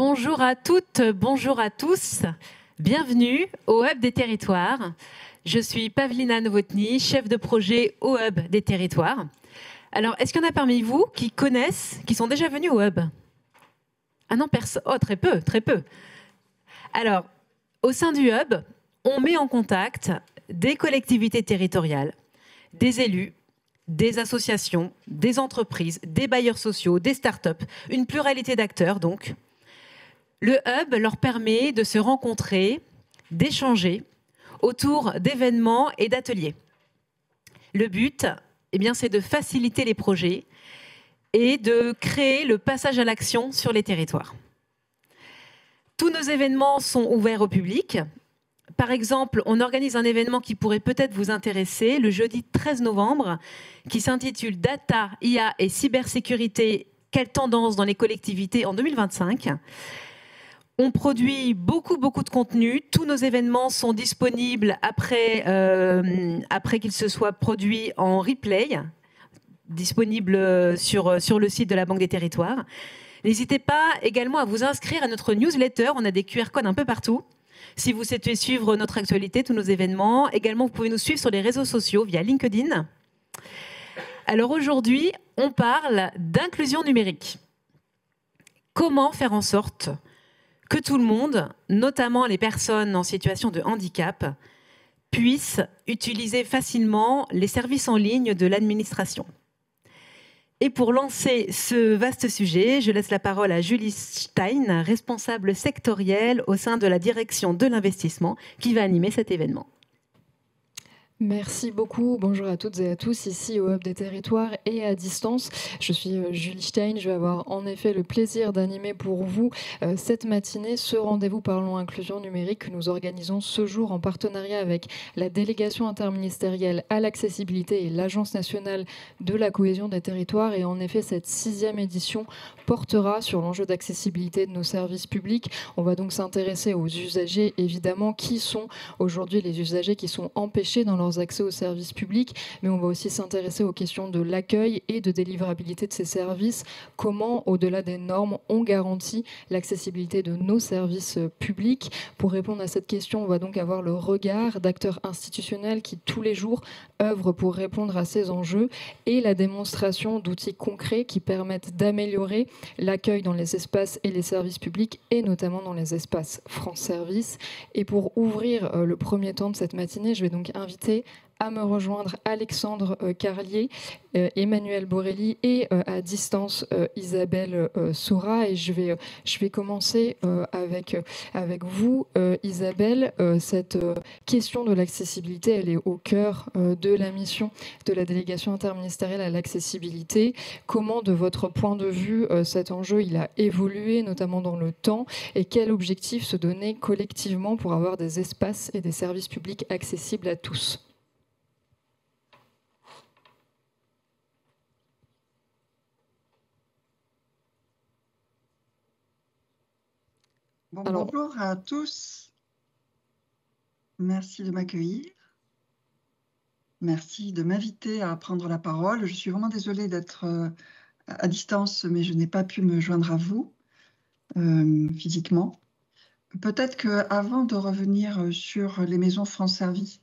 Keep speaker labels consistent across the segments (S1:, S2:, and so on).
S1: Bonjour à toutes, bonjour à tous. Bienvenue au Hub des Territoires. Je suis Pavlina Novotny, chef de projet au Hub des Territoires. Alors, est-ce qu'il y en a parmi vous qui connaissent, qui sont déjà venus au Hub? Ah non, personne. Oh, très peu, très peu. Alors, au sein du Hub, on met en contact des collectivités territoriales, des élus, des associations, des entreprises, des bailleurs sociaux, des startups, une pluralité d'acteurs donc. Le Hub leur permet de se rencontrer, d'échanger autour d'événements et d'ateliers. Le but, c'est de faciliter les projets et de créer le passage à l'action sur les territoires. Tous nos événements sont ouverts au public. Par exemple, on organise un événement qui pourrait peut-être vous intéresser le jeudi 13 novembre, qui s'intitule Data, IA et cybersécurité, quelles tendances dans les collectivités en 2025 ? On produit beaucoup de contenu. Tous nos événements sont disponibles après qu'ils se soient produits en replay, disponibles sur le site de la Banque des Territoires. N'hésitez pas également à vous inscrire à notre newsletter. On a des QR codes un peu partout. Si vous souhaitez suivre notre actualité, tous nos événements. Également, vous pouvez nous suivre sur les réseaux sociaux via LinkedIn. Alors aujourd'hui, on parle d'inclusion numérique. Comment faire en sorte que tout le monde, notamment les personnes en situation de handicap, puissent utiliser facilement les services en ligne de l'administration. Et pour lancer ce vaste sujet, je laisse la parole à Julie Stein, responsable sectorielle au sein de la direction de l'investissement, qui va animer cet événement.
S2: Merci beaucoup. Bonjour à toutes et à tous, ici au Hub des Territoires et à distance. Je suis Julie Stein. Je vais avoir en effet le plaisir d'animer pour vous cette matinée ce rendez-vous Parlons Inclusion numérique que nous organisons ce jour en partenariat avec la délégation interministérielle à l'accessibilité et l'Agence nationale de la cohésion des territoires. Et en effet, cette 6e édition portera sur l'enjeu d'accessibilité de nos services publics. On va donc s'intéresser aux usagers, évidemment, qui sont aujourd'hui les usagers qui sont empêchés dans leurs accès aux services publics, mais on va aussi s'intéresser aux questions de l'accueil et de délivrabilité de ces services. Comment, au-delà des normes, on garantit l'accessibilité de nos services publics? Pour répondre à cette question, on va donc avoir le regard d'acteurs institutionnels qui, tous les jours, œuvrent pour répondre à ces enjeux et la démonstration d'outils concrets qui permettent d'améliorer l'accueil dans les espaces et les services publics, et notamment dans les espaces France Service. Et pour ouvrir le premier temps de cette matinée, je vais donc inviter à me rejoindre Alexandre Carlier, Emmanuel Borelli et à distance Isabelle Soura. Et je vais commencer avec vous, Isabelle. Cette question de l'accessibilité, elle est au cœur de la mission de la délégation interministérielle à l'accessibilité. Comment, de votre point de vue, cet enjeu il a évolué, notamment dans le temps, et quel objectif se donner collectivement pour avoir des espaces et des services publics accessibles à tous?
S3: Bonjour à tous. Merci de m'accueillir. Merci de m'inviter à prendre la parole. Je suis vraiment désolée d'être à distance, mais je n'ai pas pu me joindre à vous physiquement. Peut-être qu'avant de revenir sur les maisons France Service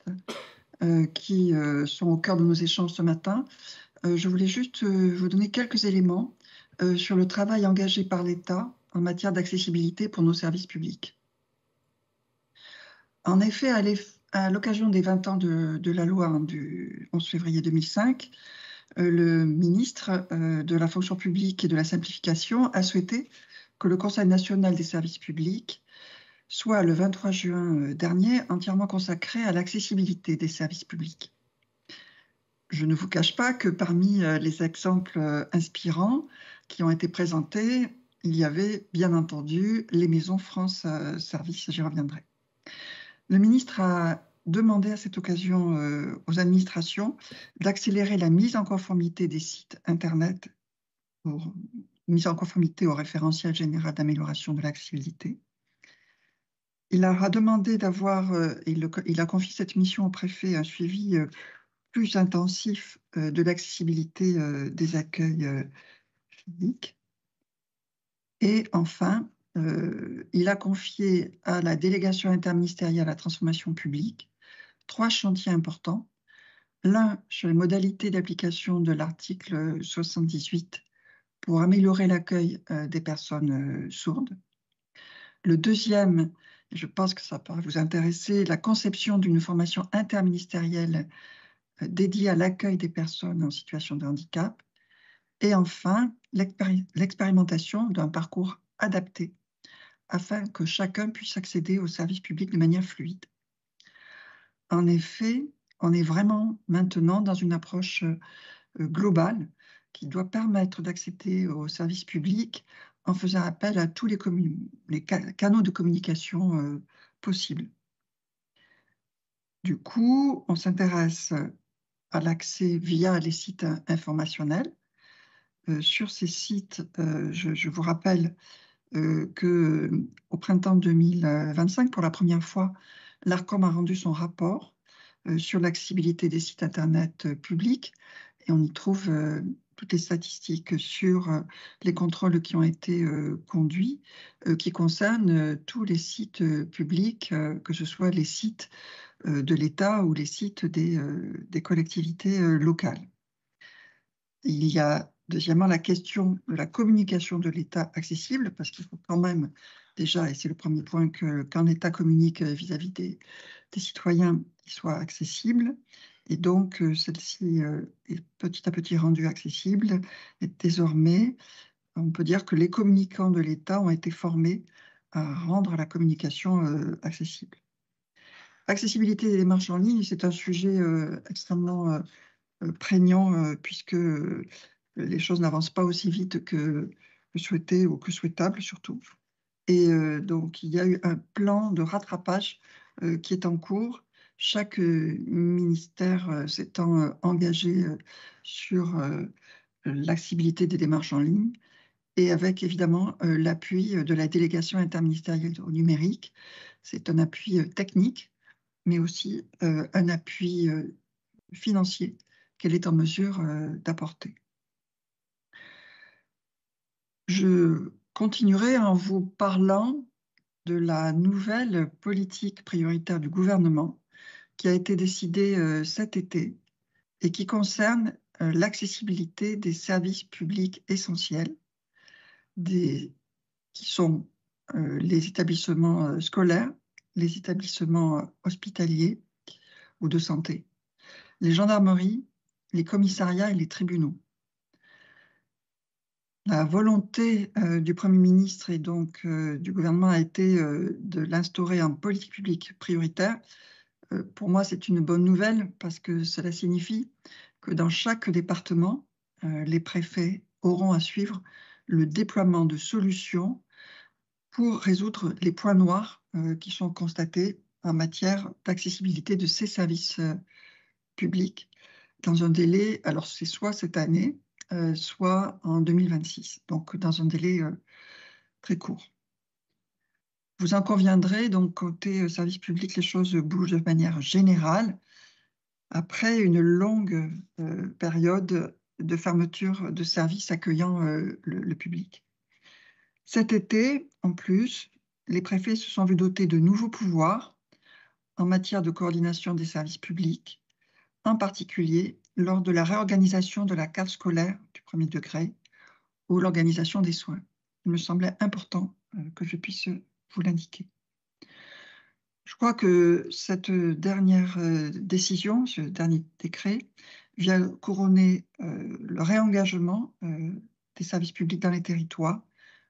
S3: qui sont au cœur de nos échanges ce matin, je voulais juste vous donner quelques éléments sur le travail engagé par l'État en matière d'accessibilité pour nos services publics. En effet, à l'occasion des 20 ans de la loi du 11 février 2005, le ministre de la fonction publique et de la simplification a souhaité que le Conseil national des services publics soit le 23 juin dernier entièrement consacré à l'accessibilité des services publics. Je ne vous cache pas que parmi les exemples inspirants qui ont été présentés, il y avait bien entendu les maisons France Service, j'y reviendrai. Le ministre a demandé à cette occasion aux administrations d'accélérer la mise en conformité des sites Internet pour mise en conformité au référentiel général d'amélioration de l'accessibilité. Il leur a demandé d'avoir, il a confié cette mission au préfet, un suivi plus intensif de l'accessibilité des accueils physiques. Et enfin, il a confié à la délégation interministérielle à la transformation publique 3 chantiers importants. L'un sur les modalités d'application de l'article 78 pour améliorer l'accueil des personnes sourdes. Le deuxième, je pense que ça pourrait vous intéresser, la conception d'une formation interministérielle dédiée à l'accueil des personnes en situation de handicap. Et enfin, l'expérimentation d'un parcours adapté afin que chacun puisse accéder au service public de manière fluide. En effet, on est vraiment maintenant dans une approche globale qui doit permettre d'accéder au service public en faisant appel à tous les canaux de communication possibles. Du coup, on s'intéresse à l'accès via les sites informationnels. Sur ces sites, je vous rappelle qu'au printemps 2025, pour la première fois, l'ARCOM a rendu son rapport sur l'accessibilité des sites Internet publics et on y trouve toutes les statistiques sur les contrôles qui ont été conduits, qui concernent tous les sites publics, que ce soit les sites de l'État ou les sites des collectivités locales. Il y a deuxièmement la question de la communication de l'État accessible, parce qu'il faut quand même déjà, et c'est le premier point, qu'un État communique vis-à-vis des citoyens, il soit accessible. Et donc, celle-ci est petit à petit rendue accessible. Et désormais, on peut dire que les communicants de l'État ont été formés à rendre la communication accessible. Accessibilité des démarches en ligne, c'est un sujet extrêmement prégnant puisque les choses n'avancent pas aussi vite que souhaité ou que souhaitable surtout. Et donc, il y a eu un plan de rattrapage qui est en cours. Chaque ministère s'étant engagé sur l'accessibilité des démarches en ligne et avec évidemment l'appui de la délégation interministérielle au numérique. C'est un appui technique, mais aussi un appui financier qu'elle est en mesure d'apporter. Je continuerai en vous parlant de la nouvelle politique prioritaire du gouvernement qui a été décidée cet été et qui concerne l'accessibilité des services publics essentiels, qui sont les établissements scolaires, les établissements hospitaliers ou de santé, les gendarmeries, les commissariats et les tribunaux. La volonté du Premier ministre et donc du gouvernement a été de l'instaurer en politique publique prioritaire. Pour moi, c'est une bonne nouvelle parce que cela signifie que dans chaque département, les préfets auront à suivre le déploiement de solutions pour résoudre les points noirs qui sont constatés en matière d'accessibilité de ces services publics dans un délai, alors c'est soit cette année, soit en 2026, donc dans un délai très court. Vous en conviendrez, donc côté service public, les choses bougent de manière générale après une longue période de fermeture de services accueillant le public. Cet été, en plus, les préfets se sont vus dotés de nouveaux pouvoirs en matière de coordination des services publics, en particulier lors de la réorganisation de la carte scolaire du premier degré ou l'organisation des soins. Il me semblait important que je puisse vous l'indiquer. Je crois que cette dernière décision, ce dernier décret, vient couronner le réengagement des services publics dans les territoires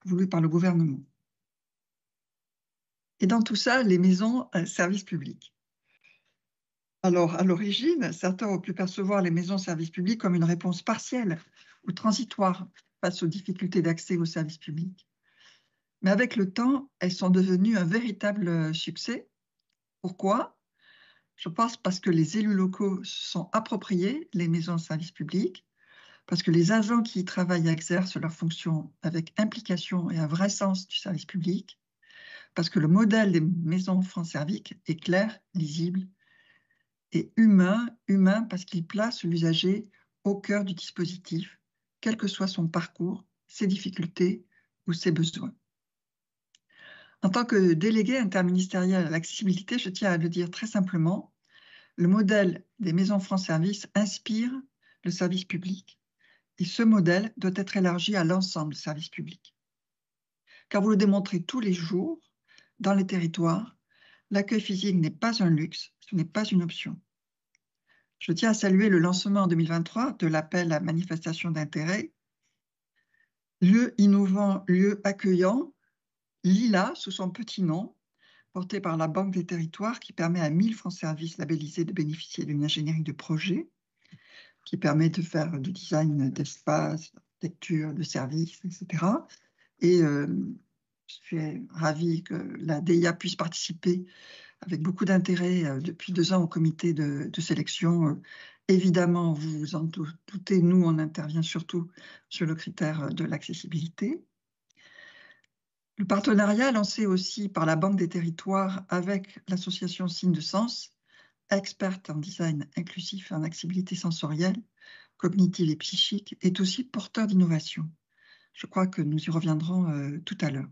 S3: voulu par le gouvernement. Et dans tout ça, les maisons services publics. Alors, à l'origine, certains ont pu percevoir les maisons services publics comme une réponse partielle ou transitoire face aux difficultés d'accès aux services publics. Mais avec le temps, elles sont devenues un véritable succès. Pourquoi? Je pense parce que les élus locaux se sont appropriés les maisons services publics, parce que les agents qui y travaillent exercent leurs fonctions avec implication et un vrai sens du service public, parce que le modèle des maisons France Services est clair, lisible et humain parce qu'il place l'usager au cœur du dispositif, quel que soit son parcours, ses difficultés ou ses besoins. En tant que délégué interministériel à l'accessibilité, je tiens à le dire très simplement, le modèle des maisons France Service inspire le service public et ce modèle doit être élargi à l'ensemble du service public. Car vous le démontrez tous les jours, dans les territoires, l'accueil physique n'est pas un luxe, ce n'est pas une option. Je tiens à saluer le lancement en 2023 de l'appel à manifestation d'intérêt, lieu innovant, lieu accueillant, Lila, sous son petit nom, porté par la Banque des Territoires, qui permet à 1000 France Service labellisés de bénéficier d'une ingénierie de projet, qui permet de faire du design d'espace, d'architecture, de services, etc. Et je suis ravie que la DIA puisse participer avec beaucoup d'intérêt depuis 2 ans au comité de sélection. Évidemment, vous vous en doutez, nous, on intervient surtout sur le critère de l'accessibilité. Le partenariat lancé aussi par la Banque des Territoires avec l'association Signes de Sens, experte en design inclusif et en accessibilité sensorielle, cognitive et psychique, est aussi porteur d'innovation. Je crois que nous y reviendrons tout à l'heure.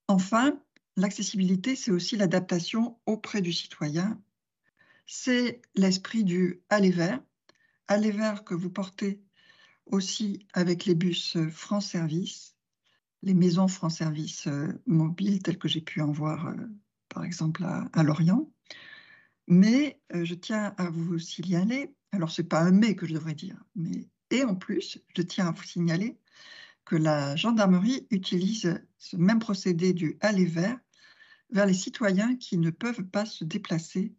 S3: Enfin, l'accessibilité, c'est aussi l'adaptation auprès du citoyen. C'est l'esprit du aller vers que vous portez aussi avec les bus France Service, les maisons France Service mobiles, telles que j'ai pu en voir, par exemple, à Lorient. Mais je tiens à vous signaler, alors ce n'est pas un mais que je devrais dire, et en plus, je tiens à vous signaler que la gendarmerie utilise ce même procédé du aller vers les citoyens qui ne peuvent pas se déplacer.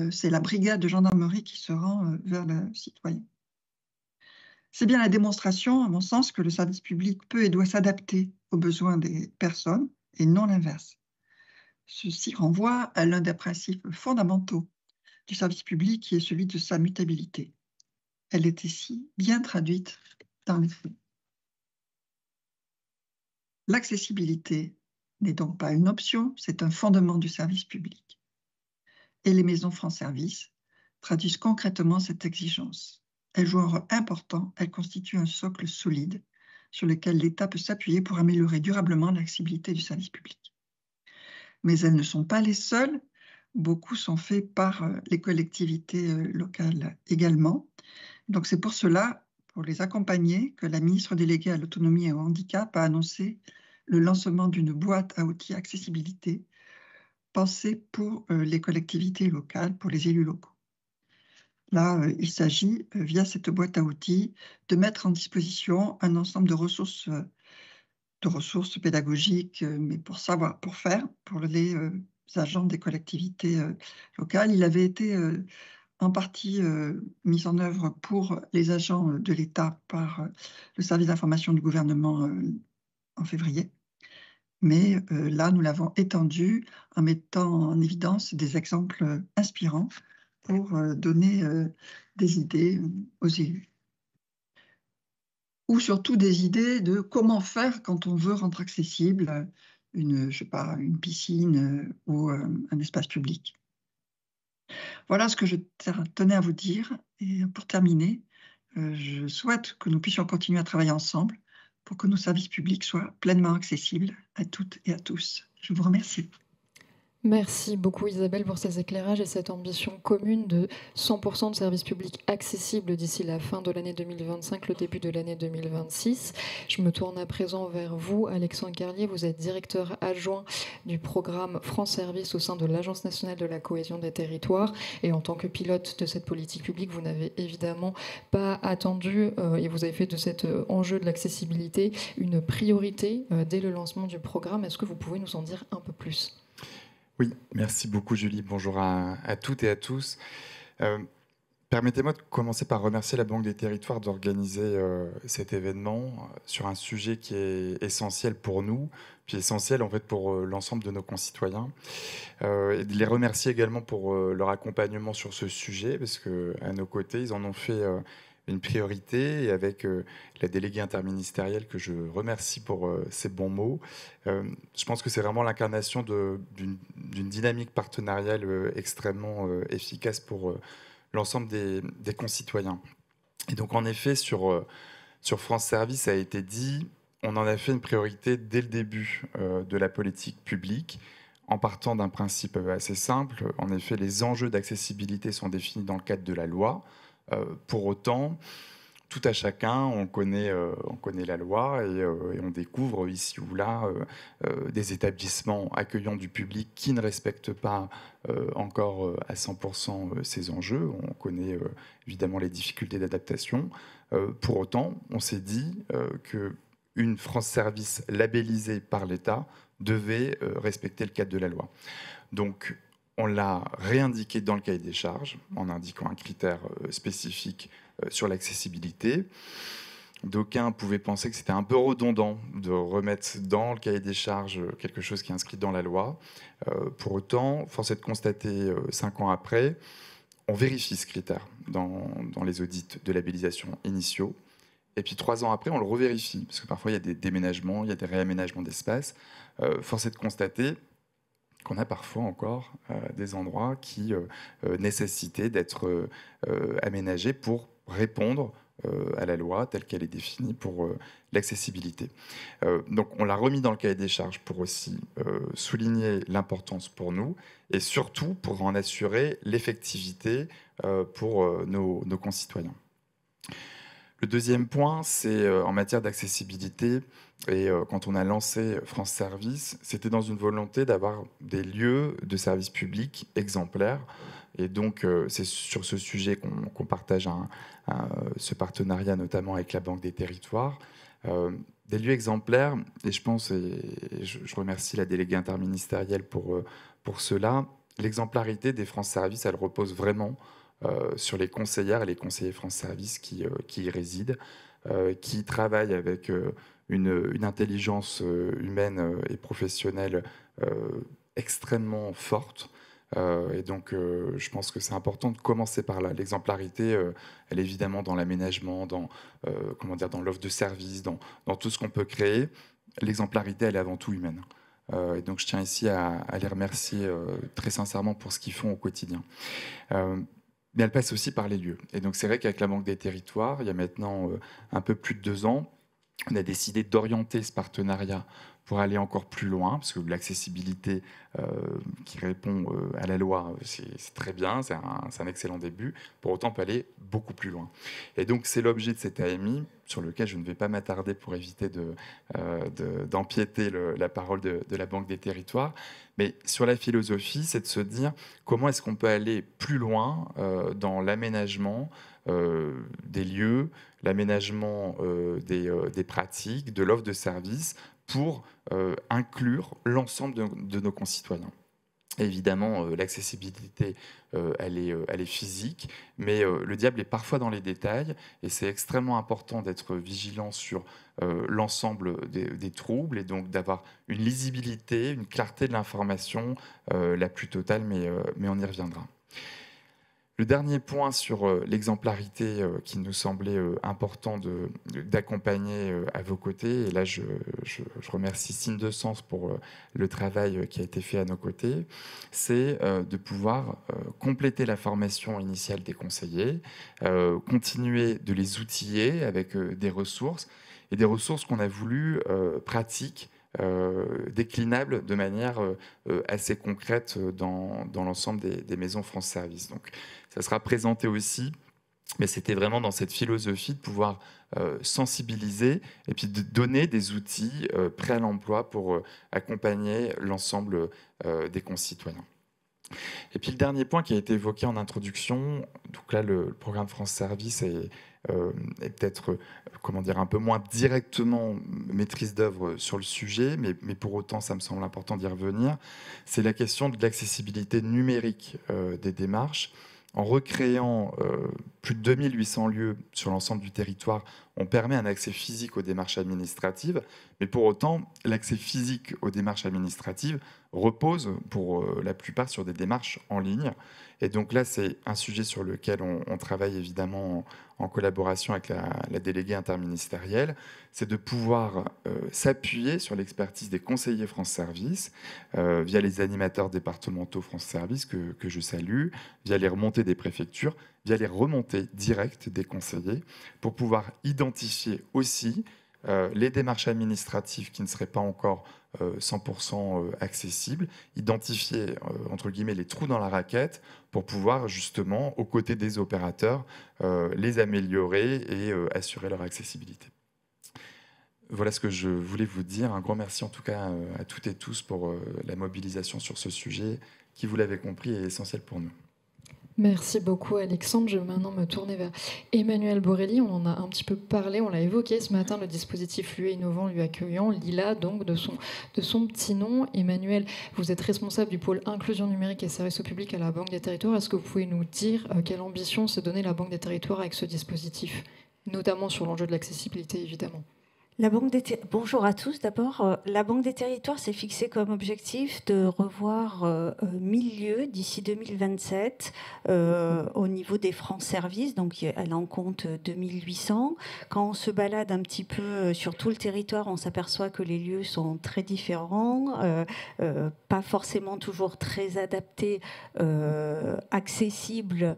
S3: C'est la brigade de gendarmerie qui se rend vers le citoyen. C'est bien la démonstration, à mon sens, que le service public peut et doit s'adapter aux besoins des personnes et non l'inverse. Ceci renvoie à l'un des principes fondamentaux du service public qui est celui de sa mutabilité. Elle est ici bien traduite dans les faits. L'accessibilité n'est donc pas une option, c'est un fondement du service public. Et les maisons France Service traduisent concrètement cette exigence. Elles jouent un rôle important, elles constituent un socle solide sur lequel l'État peut s'appuyer pour améliorer durablement l'accessibilité du service public. Mais elles ne sont pas les seules, beaucoup sont faits par les collectivités locales également. Donc c'est pour cela, pour les accompagner, que la ministre déléguée à l'autonomie et au handicap a annoncé le lancement d'une boîte à outils accessibilité pensée pour les collectivités locales, pour les élus locaux. Là, il s'agit, via cette boîte à outils, de mettre en disposition un ensemble de ressources pédagogiques, mais pour faire, pour les agents des collectivités locales. Il avait été en partie mis en œuvre pour les agents de l'État par le service d'information du gouvernement en février. Mais là, nous l'avons étendu en mettant en évidence des exemples inspirants pour donner des idées aux élus. Ou surtout des idées de comment faire quand on veut rendre accessible une piscine ou un espace public. Voilà ce que je tenais à vous dire. Et pour terminer, je souhaite que nous puissions continuer à travailler ensemble pour que nos services publics soient pleinement accessibles à toutes et à tous. Je vous remercie.
S2: Merci beaucoup Isabelle pour ces éclairages et cette ambition commune de 100% de services publics accessibles d'ici la fin de l'année 2025, le début de l'année 2026. Je me tourne à présent vers vous, Alexandre Carlier. Vous êtes directeur adjoint du programme France Service au sein de l'Agence nationale de la cohésion des territoires. Et en tant que pilote de cette politique publique, vous n'avez évidemment pas attendu et vous avez fait de cet enjeu de l'accessibilité une priorité dès le lancement du programme. Est-ce que vous pouvez nous en dire un peu plus ?
S4: Oui, merci beaucoup Julie. Bonjour à toutes et à tous. Permettez-moi de commencer par remercier la Banque des Territoires d'organiser cet événement sur un sujet qui est essentiel pour nous, puis essentiel en fait pour l'ensemble de nos concitoyens. Et de les remercier également pour leur accompagnement sur ce sujet, parce qu'à nos côtés, ils en ont fait une priorité, et avec la déléguée interministérielle que je remercie pour ses bons mots. Je pense que c'est vraiment l'incarnation d'une dynamique partenariale extrêmement efficace pour l'ensemble des concitoyens. Et donc en effet, sur France Service, ça a été dit, on en a fait une priorité dès le début de la politique publique, en partant d'un principe assez simple. En effet, les enjeux d'accessibilité sont définis dans le cadre de la loi. Pour autant, tout à chacun, on connaît la loi et on découvre ici ou là des établissements accueillant du public qui ne respectent pas encore à 100% ces enjeux. On connaît évidemment les difficultés d'adaptation. Pour autant, on s'est dit qu'une France Service labellisée par l'État devait respecter le cadre de la loi. Donc, on l'a réindiqué dans le cahier des charges en indiquant un critère spécifique sur l'accessibilité. D'aucuns pouvaient penser que c'était un peu redondant de remettre dans le cahier des charges quelque chose qui est inscrit dans la loi. Pour autant, force est de constater, 5 ans après, on vérifie ce critère dans les audits de labellisation initiaux. Et puis 3 ans après, on le revérifie, parce que parfois il y a des déménagements, il y a des réaménagements d'espace. Force est de constater qu'on a parfois encore des endroits qui nécessitaient d'être aménagés pour répondre à la loi telle qu'elle est définie pour l'accessibilité. Donc on l'a remis dans le cahier des charges pour aussi souligner l'importance pour nous et surtout pour en assurer l'effectivité pour nos concitoyens. Le deuxième point, c'est en matière d'accessibilité. Et quand on a lancé France Service, c'était dans une volonté d'avoir des lieux de service public exemplaires. Et donc, c'est sur ce sujet qu'on partage ce partenariat, notamment avec la Banque des Territoires. Des lieux exemplaires, et je pense, et je remercie la déléguée interministérielle pour cela, l'exemplarité des France Service, elle repose vraiment sur les conseillères et les conseillers France Service qui y résident, qui travaillent avec une intelligence humaine et professionnelle extrêmement forte. Et donc, je pense que c'est important de commencer par là. L'exemplarité, elle est évidemment dans l'aménagement, dans l'offre de services, dans tout ce qu'on peut créer. L'exemplarité, elle est avant tout humaine. Et donc, je tiens ici à les remercier très sincèrement pour ce qu'ils font au quotidien. Mais elle passe aussi par les lieux. Et donc, c'est vrai qu'avec la Banque des Territoires, il y a maintenant un peu plus de 2 ans, on a décidé d'orienter ce partenariat pour aller encore plus loin, parce que l'accessibilité qui répond à la loi, c'est très bien, c'est un excellent début. Pour autant, on peut aller beaucoup plus loin. Et donc, c'est l'objet de cet AMI, sur lequel je ne vais pas m'attarder pour éviter d'empiéter la parole de la Banque des Territoires. Mais sur la philosophie, c'est de se dire comment est-ce qu'on peut aller plus loin dans l'aménagement des lieux, l'aménagement des pratiques, de l'offre de services pour inclure l'ensemble de nos concitoyens. Évidemment, l'accessibilité, elle est physique, mais le diable est parfois dans les détails, et c'est extrêmement important d'être vigilant sur l'ensemble des troubles, et donc d'avoir une lisibilité, une clarté de l'information la plus totale, mais on y reviendra. Le dernier point sur l'exemplarité qui nous semblait important d'accompagner à vos côtés, et là je remercie Signe de Sens pour le travail qui a été fait à nos côtés, c'est de pouvoir compléter la formation initiale des conseillers, continuer de les outiller avec des ressources, et des ressources qu'on a voulu pratiques, déclinables de manière assez concrète dans l'ensemble des maisons France Service. Donc, ça sera présenté aussi, mais c'était vraiment dans cette philosophie de pouvoir sensibiliser et puis de donner des outils prêts à l'emploi pour accompagner l'ensemble des concitoyens. Et puis le dernier point qui a été évoqué en introduction, donc là le programme France Service est peut-être un peu moins directement maîtrise d'œuvre sur le sujet, mais pour autant ça me semble important d'y revenir, c'est la question de l'accessibilité numérique des démarches. En recréant plus de 2800 lieux sur l'ensemble du territoire, on permet un accès physique aux démarches administratives, mais pour autant, l'accès physique aux démarches administratives repose pour la plupart sur des démarches en ligne. Et donc là, c'est un sujet sur lequel on travaille évidemment en collaboration avec la déléguée interministérielle, c'est de pouvoir s'appuyer sur l'expertise des conseillers France Service via les animateurs départementaux France Service que je salue, via les remontées des préfectures, via les remontées directes des conseillers, pour pouvoir identifier aussi les démarches administratives qui ne seraient pas encore 100% accessibles, identifier entre guillemets les trous dans la raquette pour pouvoir justement, aux côtés des opérateurs, les améliorer et assurer leur accessibilité. Voilà ce que je voulais vous dire. Un grand merci en tout cas à toutes et tous pour la mobilisation sur ce sujet qui, vous l'avez compris, est essentiel pour nous.
S2: Merci beaucoup Alexandre. Je vais maintenant me tourner vers Emmanuel Borelli. On en a un petit peu parlé, on l'a évoqué ce matin, le dispositif Lieu innovant, lieu accueillant, Lila, donc de son petit nom. Emmanuel, vous êtes responsable du pôle inclusion numérique et services au public à la Banque des Territoires. Est-ce que vous pouvez nous dire quelle ambition s'est donnée la Banque des Territoires avec ce dispositif, notamment sur l'enjeu de l'accessibilité évidemment?
S5: Bonjour à tous. D'abord, la Banque des Territoires s'est fixée comme objectif de revoir 1000 lieux d'ici 2027 au niveau des France Services. Donc, elle en compte 2800. Quand on se balade un petit peu sur tout le territoire, on s'aperçoit que les lieux sont très différents, pas forcément toujours très adaptés, accessibles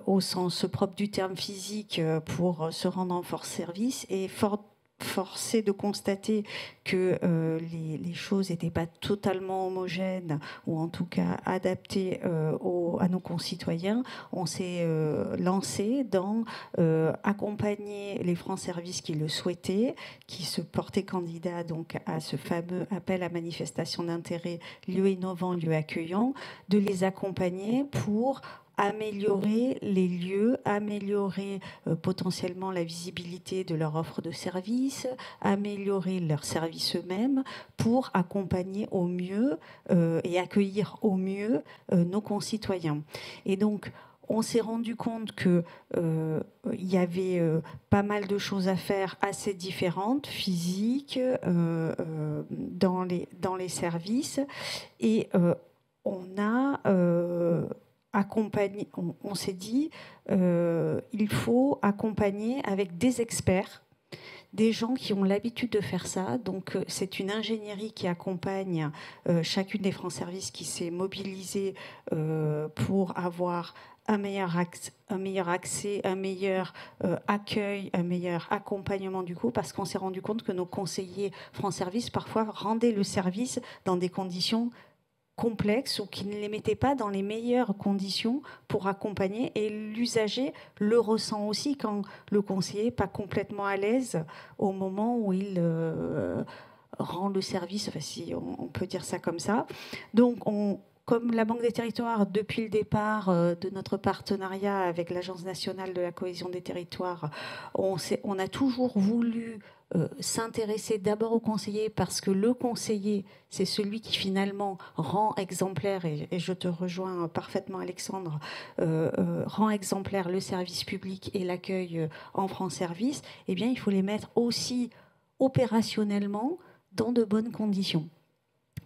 S5: au sens propre du terme physique pour se rendre en force service, et forcé de constater que les choses n'étaient pas totalement homogènes, ou en tout cas adaptées à nos concitoyens. On s'est lancé dans accompagner les France Services qui le souhaitaient, qui se portaient candidats donc à ce fameux appel à manifestation d'intérêt lieu innovant, lieu accueillant, de les accompagner pour améliorer les lieux, améliorer potentiellement la visibilité de leur offre de services, améliorer leurs services eux-mêmes pour accompagner au mieux et accueillir au mieux nos concitoyens. Et donc, on s'est rendu compte qu'il y avait pas mal de choses à faire assez différentes, physiques, dans les services. Et on a... on s'est dit il faut accompagner avec des experts, des gens qui ont l'habitude de faire ça. Donc c'est une ingénierie qui accompagne chacune des France Services qui s'est mobilisée pour avoir un meilleur accès, un meilleur accueil, un meilleur accompagnement du coup, parce qu'on s'est rendu compte que nos conseillers France Services parfois rendaient le service dans des conditions complexes ou qui ne les mettaient pas dans les meilleures conditions pour accompagner, et l'usager le ressent aussi quand le conseiller n'est pas complètement à l'aise au moment où il rend le service, enfin, si on peut dire ça comme ça. Donc comme la Banque des Territoires, depuis le départ de notre partenariat avec l'Agence nationale de la cohésion des territoires, on a toujours voulu s'intéresser d'abord au conseiller, parce que le conseiller, c'est celui qui finalement rend exemplaire, et je te rejoins parfaitement Alexandre, rend exemplaire le service public et l'accueil en France Service. Eh bien, il faut les mettre aussi opérationnellement dans de bonnes conditions.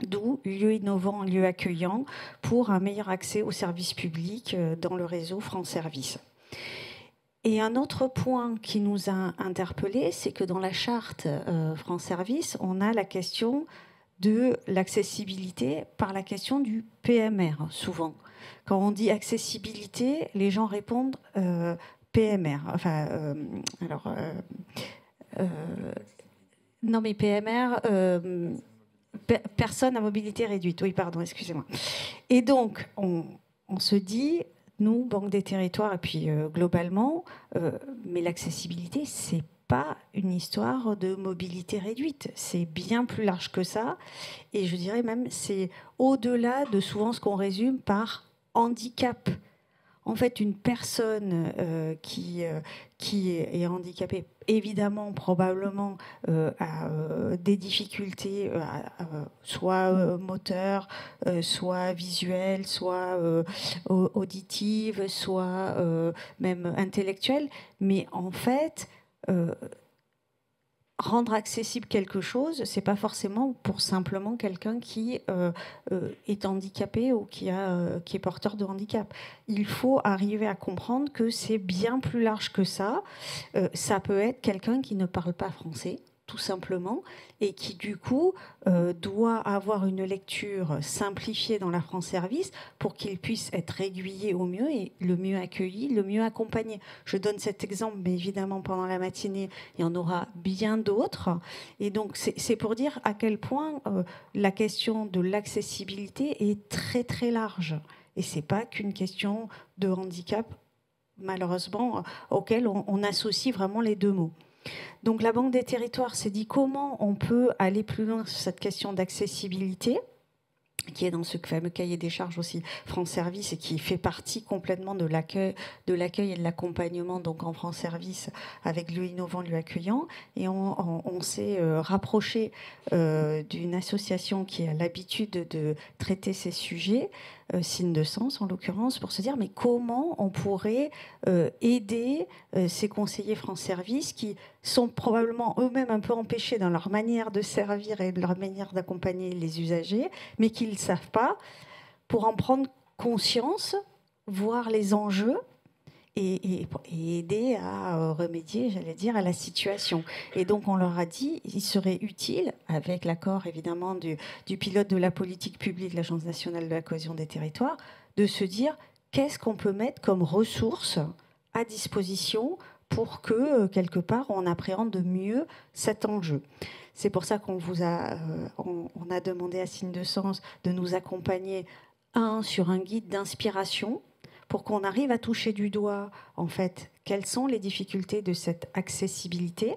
S5: D'où lieu innovant, lieu accueillant, pour un meilleur accès aux services publics dans le réseau France Service. Et un autre point qui nous a interpellés, c'est que dans la charte France Service, on a la question de l'accessibilité par la question du PMR, souvent. Quand on dit accessibilité, les gens répondent PMR. Enfin, non, mais PMR... personne à mobilité réduite. Oui, pardon, excusez-moi. Et donc, on se dit, nous, Banque des Territoires, et puis globalement, mais l'accessibilité, c'est pas une histoire de mobilité réduite. C'est bien plus large que ça. Et je dirais même, c'est au-delà de souvent ce qu'on résume par handicap. En fait, une personne qui est handicapée, évidemment, probablement, a des difficultés, soit moteurs, soit visuelles, soit auditives, soit même intellectuelles. Mais en fait, rendre accessible quelque chose, c'est pas forcément pour simplement quelqu'un qui est handicapé ou qui est porteur de handicap. Il faut arriver à comprendre que c'est bien plus large que ça. Ça peut être quelqu'un qui ne parle pas français, tout simplement, et qui du coup doit avoir une lecture simplifiée dans la France Service pour qu'il puisse être aiguillé au mieux et le mieux accueilli, le mieux accompagné. Je donne cet exemple, mais évidemment pendant la matinée, il y en aura bien d'autres. Et donc c'est pour dire à quel point la question de l'accessibilité est très très large. Et ce n'est pas qu'une question de handicap, malheureusement, auquel on associe vraiment les deux mots. Donc la Banque des Territoires s'est dit comment on peut aller plus loin sur cette question d'accessibilité, qui est dans ce fameux cahier des charges aussi France Service et qui fait partie complètement de l'accueil et de l'accompagnement donc en France Service avec lieu innovant, lieu accueillant. Et on s'est rapproché d'une association qui a l'habitude de traiter ces sujets, Signe de Sens en l'occurrence, pour se dire mais comment on pourrait aider ces conseillers France Service qui sont probablement eux-mêmes un peu empêchés dans leur manière de servir et de leur manière d'accompagner les usagers, mais qu'ils ne savent pas, pour en prendre conscience, voir les enjeux et aider à remédier, j'allais dire, à la situation. Et donc on leur a dit il serait utile, avec l'accord évidemment du pilote de la politique publique de l'Agence nationale de la cohésion des territoires, de se dire qu'est-ce qu'on peut mettre comme ressources à disposition pour que, quelque part, on appréhende mieux cet enjeu. C'est pour ça qu'on on a demandé à Signe de Sens de nous accompagner, sur un guide d'inspiration, pour qu'on arrive à toucher du doigt, en fait, quelles sont les difficultés de cette accessibilité.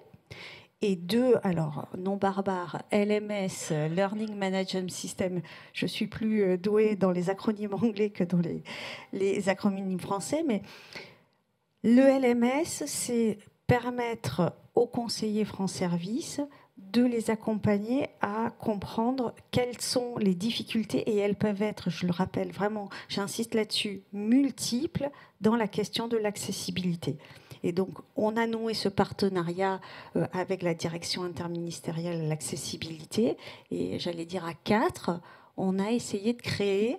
S5: Et 2, alors, non barbare, LMS, Learning Management System. Je suis plus douée dans les acronymes anglais que dans les acronymes français, mais le LMS, c'est permettre aux conseillers France Service de les accompagner à comprendre quelles sont les difficultés, et elles peuvent être, je le rappelle vraiment, j'insiste là-dessus, multiples dans la question de l'accessibilité. Et donc, on a noué ce partenariat avec la direction interministérielle de l'accessibilité, et j'allais dire à 4, on a essayé de créer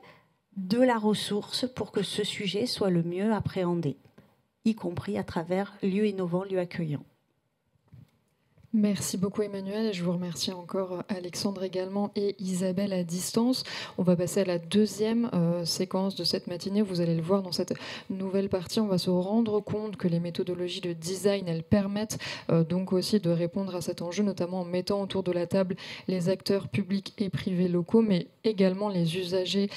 S5: de la ressource pour que ce sujet soit le mieux appréhendé, y compris à travers lieu innovant, lieu accueillant.
S2: Merci beaucoup Emmanuel, et je vous remercie encore Alexandre également et Isabelle à distance. On va passer à la deuxième séquence de cette matinée. Vous allez le voir dans cette nouvelle partie, on va se rendre compte que les méthodologies de design, elles permettent donc aussi de répondre à cet enjeu, notamment en mettant autour de la table les acteurs publics et privés locaux, mais également les usagers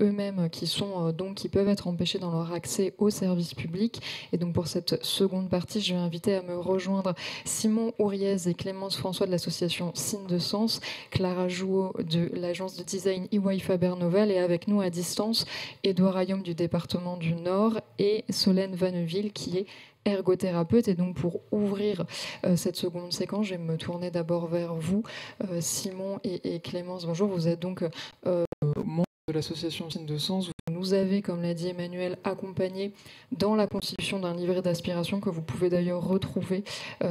S2: eux-mêmes qui peuvent être empêchés dans leur accès aux services publics. Et donc pour cette seconde partie, je vais inviter à me rejoindre Simon Ouriez et Clémence François de l'association Signe de Sens, Clara Jouot de l'agence de design EY Faber-Novel, et avec nous à distance, Édouard Ayom du département du Nord et Solène Vanneville qui est ergothérapeute. Et donc pour ouvrir cette seconde séquence, je vais me tourner d'abord vers vous, Simon et Clémence. Bonjour, vous êtes donc membre de l'association Signe de Sens. Vous nous avez, comme l'a dit Emmanuel, accompagné dans la constitution d'un livret d'aspiration que vous pouvez d'ailleurs retrouver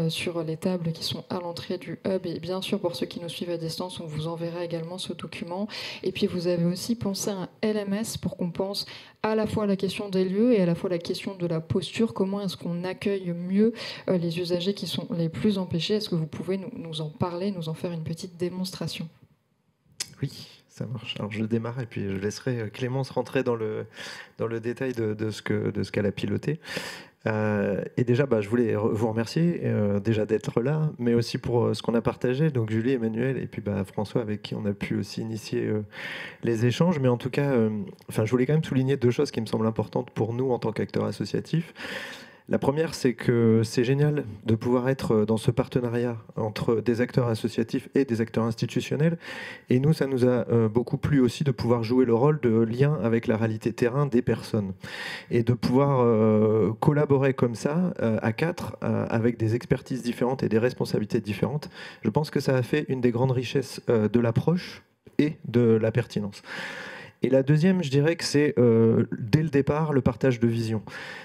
S2: sur les tables qui sont à l'entrée du hub. Et bien sûr, pour ceux qui nous suivent à distance, on vous enverra également ce document. Et puis vous avez aussi pensé à un LMS pour qu'on pense à la fois à la question des lieux et à la fois la question de la posture. Comment est-ce qu'on accueille mieux les usagers qui sont les plus empêchés? Est-ce que vous pouvez nous en parler, nous en faire une petite démonstration?
S6: Oui. Ça marche. Alors je démarre et puis je laisserai Clémence rentrer dans le détail de ce qu'elle a piloté. Et déjà, je voulais vous remercier déjà d'être là, mais aussi pour ce qu'on a partagé. Donc Julie, Emmanuel et puis François, avec qui on a pu aussi initier les échanges. Mais en tout cas, je voulais quand même souligner 2 choses qui me semblent importantes pour nous en tant qu'acteurs associatifs. La première, c'est que c'est génial de pouvoir être dans ce partenariat entre des acteurs associatifs et des acteurs institutionnels. Et nous, ça nous a beaucoup plu aussi de pouvoir jouer le rôle de lien avec la réalité terrain des personnes. Et de pouvoir collaborer comme ça, à 4, avec des expertises différentes et des responsabilités différentes. Je pense que ça a fait une des grandes richesses de l'approche et de la pertinence. Et la deuxième, je dirais que c'est dès le départ le partage de vision.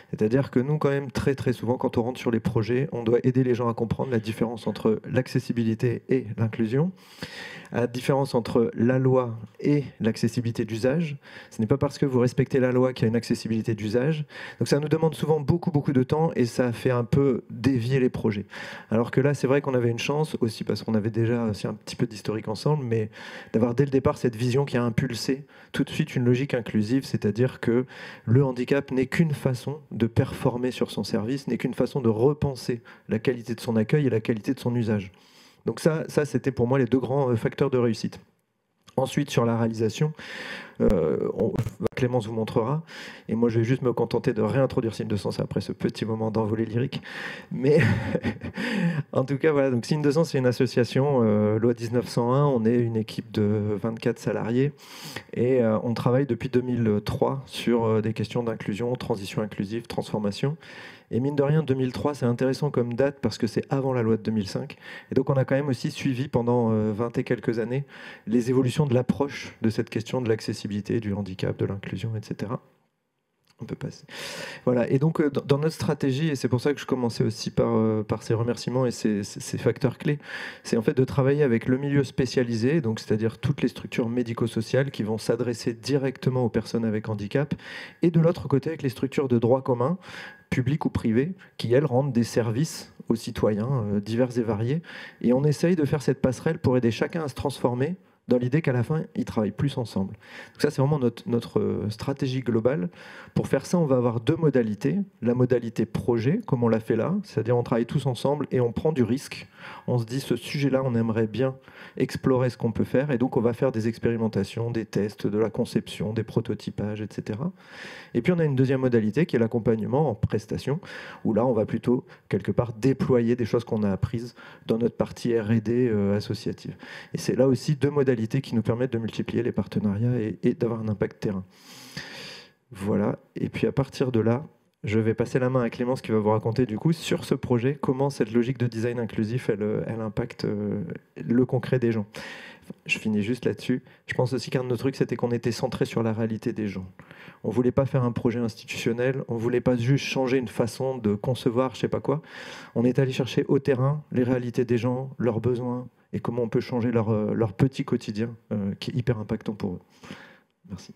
S6: C'est-à-dire que nous, quand même, très très souvent, quand on rentre sur les projets, on doit aider les gens à comprendre la différence entre l'accessibilité et l'inclusion, la différence entre la loi et l'accessibilité d'usage. Ce n'est pas parce que vous respectez la loi qu'il y a une accessibilité d'usage. Donc ça nous demande souvent beaucoup de temps et ça fait un peu dévier les projets. Alors que là, c'est vrai qu'on avait une chance aussi parce qu'on avait déjà aussi un petit peu d'historique ensemble, mais d'avoir dès le départ cette vision qui a impulsé tout de suite une logique inclusive, c'est-à-dire que le handicap n'est qu'une façon de performer sur son service, n'est qu'une façon de repenser la qualité de son accueil et la qualité de son usage. Donc ça c'était pour moi les deux grands facteurs de réussite. Ensuite, sur la réalisation, Clémence vous montrera, et moi je vais juste me contenter de réintroduire Signe de Sens après ce petit moment d'envolée lyrique. Mais en tout cas, voilà, donc Signe de Sens, c'est une association, loi 1901, on est une équipe de 24 salariés, et on travaille depuis 2003 sur des questions d'inclusion, transition inclusive, transformation. Et mine de rien, 2003, c'est intéressant comme date parce que c'est avant la loi de 2005. Et donc, on a quand même aussi suivi pendant 20 et quelques années les évolutions de l'approche de cette question de l'accessibilité, du handicap, de l'inclusion, etc. On peut passer. Voilà. Et donc, dans notre stratégie, et c'est pour ça que je commençais aussi par ces remerciements et ces facteurs clés, c'est en fait de travailler avec le milieu spécialisé, donc c'est-à-dire toutes les structures médico-sociales qui vont s'adresser directement aux personnes avec handicap, et de l'autre côté avec les structures de droit commun, publiques ou privées, qui, elles, rendent des services aux citoyens divers et variés. Et on essaye de faire cette passerelle pour aider chacun à se transformer dans l'idée qu'à la fin, ils travaillent plus ensemble. Donc ça, c'est vraiment notre stratégie globale. Pour faire ça, on va avoir deux modalités. La modalité projet, comme on l'a fait là, c'est-à-dire on travaille tous ensemble et on prend du risque. On se dit, ce sujet-là, on aimerait bien explorer ce qu'on peut faire. Et donc, on va faire des expérimentations, des tests, de la conception, des prototypages, etc. Et puis, on a une deuxième modalité qui est l'accompagnement en prestation, où là, on va plutôt, quelque part, déployer des choses qu'on a apprises dans notre partie R&D associative. Et c'est là aussi deux modalités qui nous permettent de multiplier les partenariats et d'avoir un impact terrain. Voilà. Et puis, à partir de là, je vais passer la main à Clémence qui va vous raconter du coup sur ce projet comment cette logique de design inclusif elle impacte le concret des gens. Je finis juste là-dessus. Je pense aussi qu'un de nos trucs c'était qu'on était centré sur la réalité des gens. On voulait pas faire un projet institutionnel, on voulait pas juste changer une façon de concevoir je sais pas quoi. On est allé chercher au terrain les réalités des gens, leurs besoins et comment on peut changer leur petit quotidien qui est hyper impactant pour eux. Merci.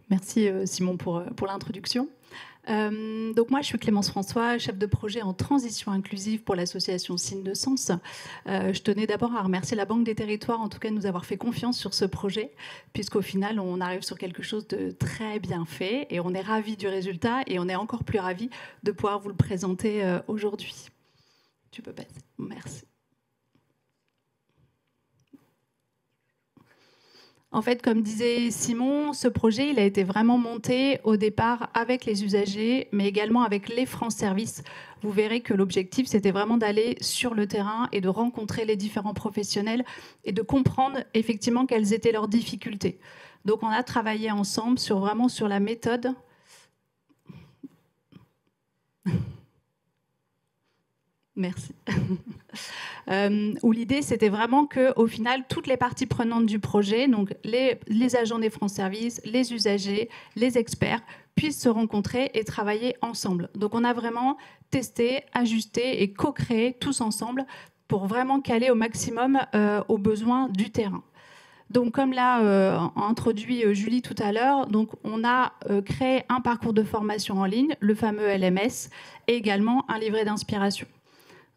S7: Merci Simon pour l'introduction. Donc moi, je suis Clémence François, chef de projet en transition inclusive pour l'association Signe de Sens. Je tenais d'abord à remercier la Banque des Territoires, en tout cas, de nous avoir fait confiance sur ce projet, puisqu'au final, on arrive sur quelque chose de très bien fait et on est ravis du résultat et on est encore plus ravis de pouvoir vous le présenter aujourd'hui. Tu peux passer. Merci. En fait, comme disait Simon, ce projet, il a été vraiment monté au départ avec les usagers, mais également avec les France Services. Vous verrez que l'objectif, c'était vraiment d'aller sur le terrain et de rencontrer les différents professionnels et de comprendre effectivement quelles étaient leurs difficultés. Donc, on a travaillé ensemble vraiment sur la méthode. Merci. Où l'idée, c'était vraiment qu'au final, toutes les parties prenantes du projet, donc les agents des France Services, les usagers, les experts, puissent se rencontrer et travailler ensemble. Donc, on a vraiment testé, ajusté et co-créé tous ensemble pour vraiment caler au maximum aux besoins du terrain. Donc, comme l'a introduit Julie tout à l'heure, donc on a créé un parcours de formation en ligne, le fameux LMS, et également un livret d'inspiration.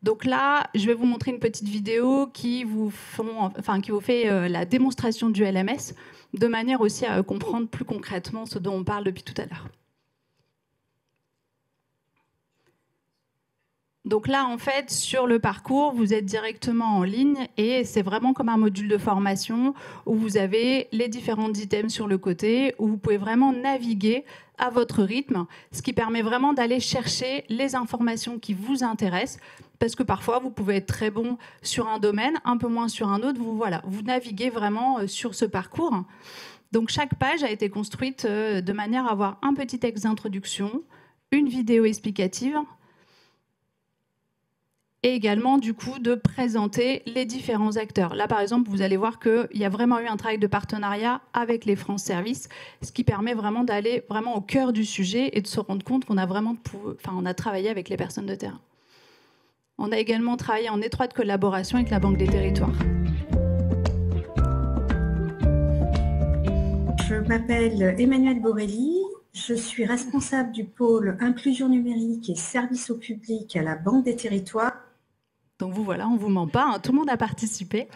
S7: Donc là, je vais vous montrer une petite vidéo qui vous fait la démonstration du LMS, de manière aussi à comprendre plus concrètement ce dont on parle depuis tout à l'heure. Donc là, en fait, sur le parcours, vous êtes directement en ligne et c'est vraiment comme un module de formation où vous avez les différents items sur le côté, où vous pouvez vraiment naviguer à votre rythme, ce qui permet vraiment d'aller chercher les informations qui vous intéressent, parce que parfois, vous pouvez être très bon sur un domaine, un peu moins sur un autre. Vous naviguez vraiment sur ce parcours. Donc, chaque page a été construite de manière à avoir un petit texte d'introduction, une vidéo explicative et également du coup de présenter les différents acteurs. Là par exemple, vous allez voir qu'il y a vraiment eu un travail de partenariat avec les France Services, ce qui permet vraiment d'aller vraiment au cœur du sujet et de se rendre compte qu'on a vraiment on a travaillé avec les personnes de terrain. On a également travaillé en étroite collaboration avec la Banque des Territoires.
S8: Je m'appelle Emmanuelle Borelli, je suis responsable du pôle inclusion numérique et services au public à la Banque des Territoires.
S7: Donc vous voilà, on ne vous ment pas, hein, tout le monde a participé.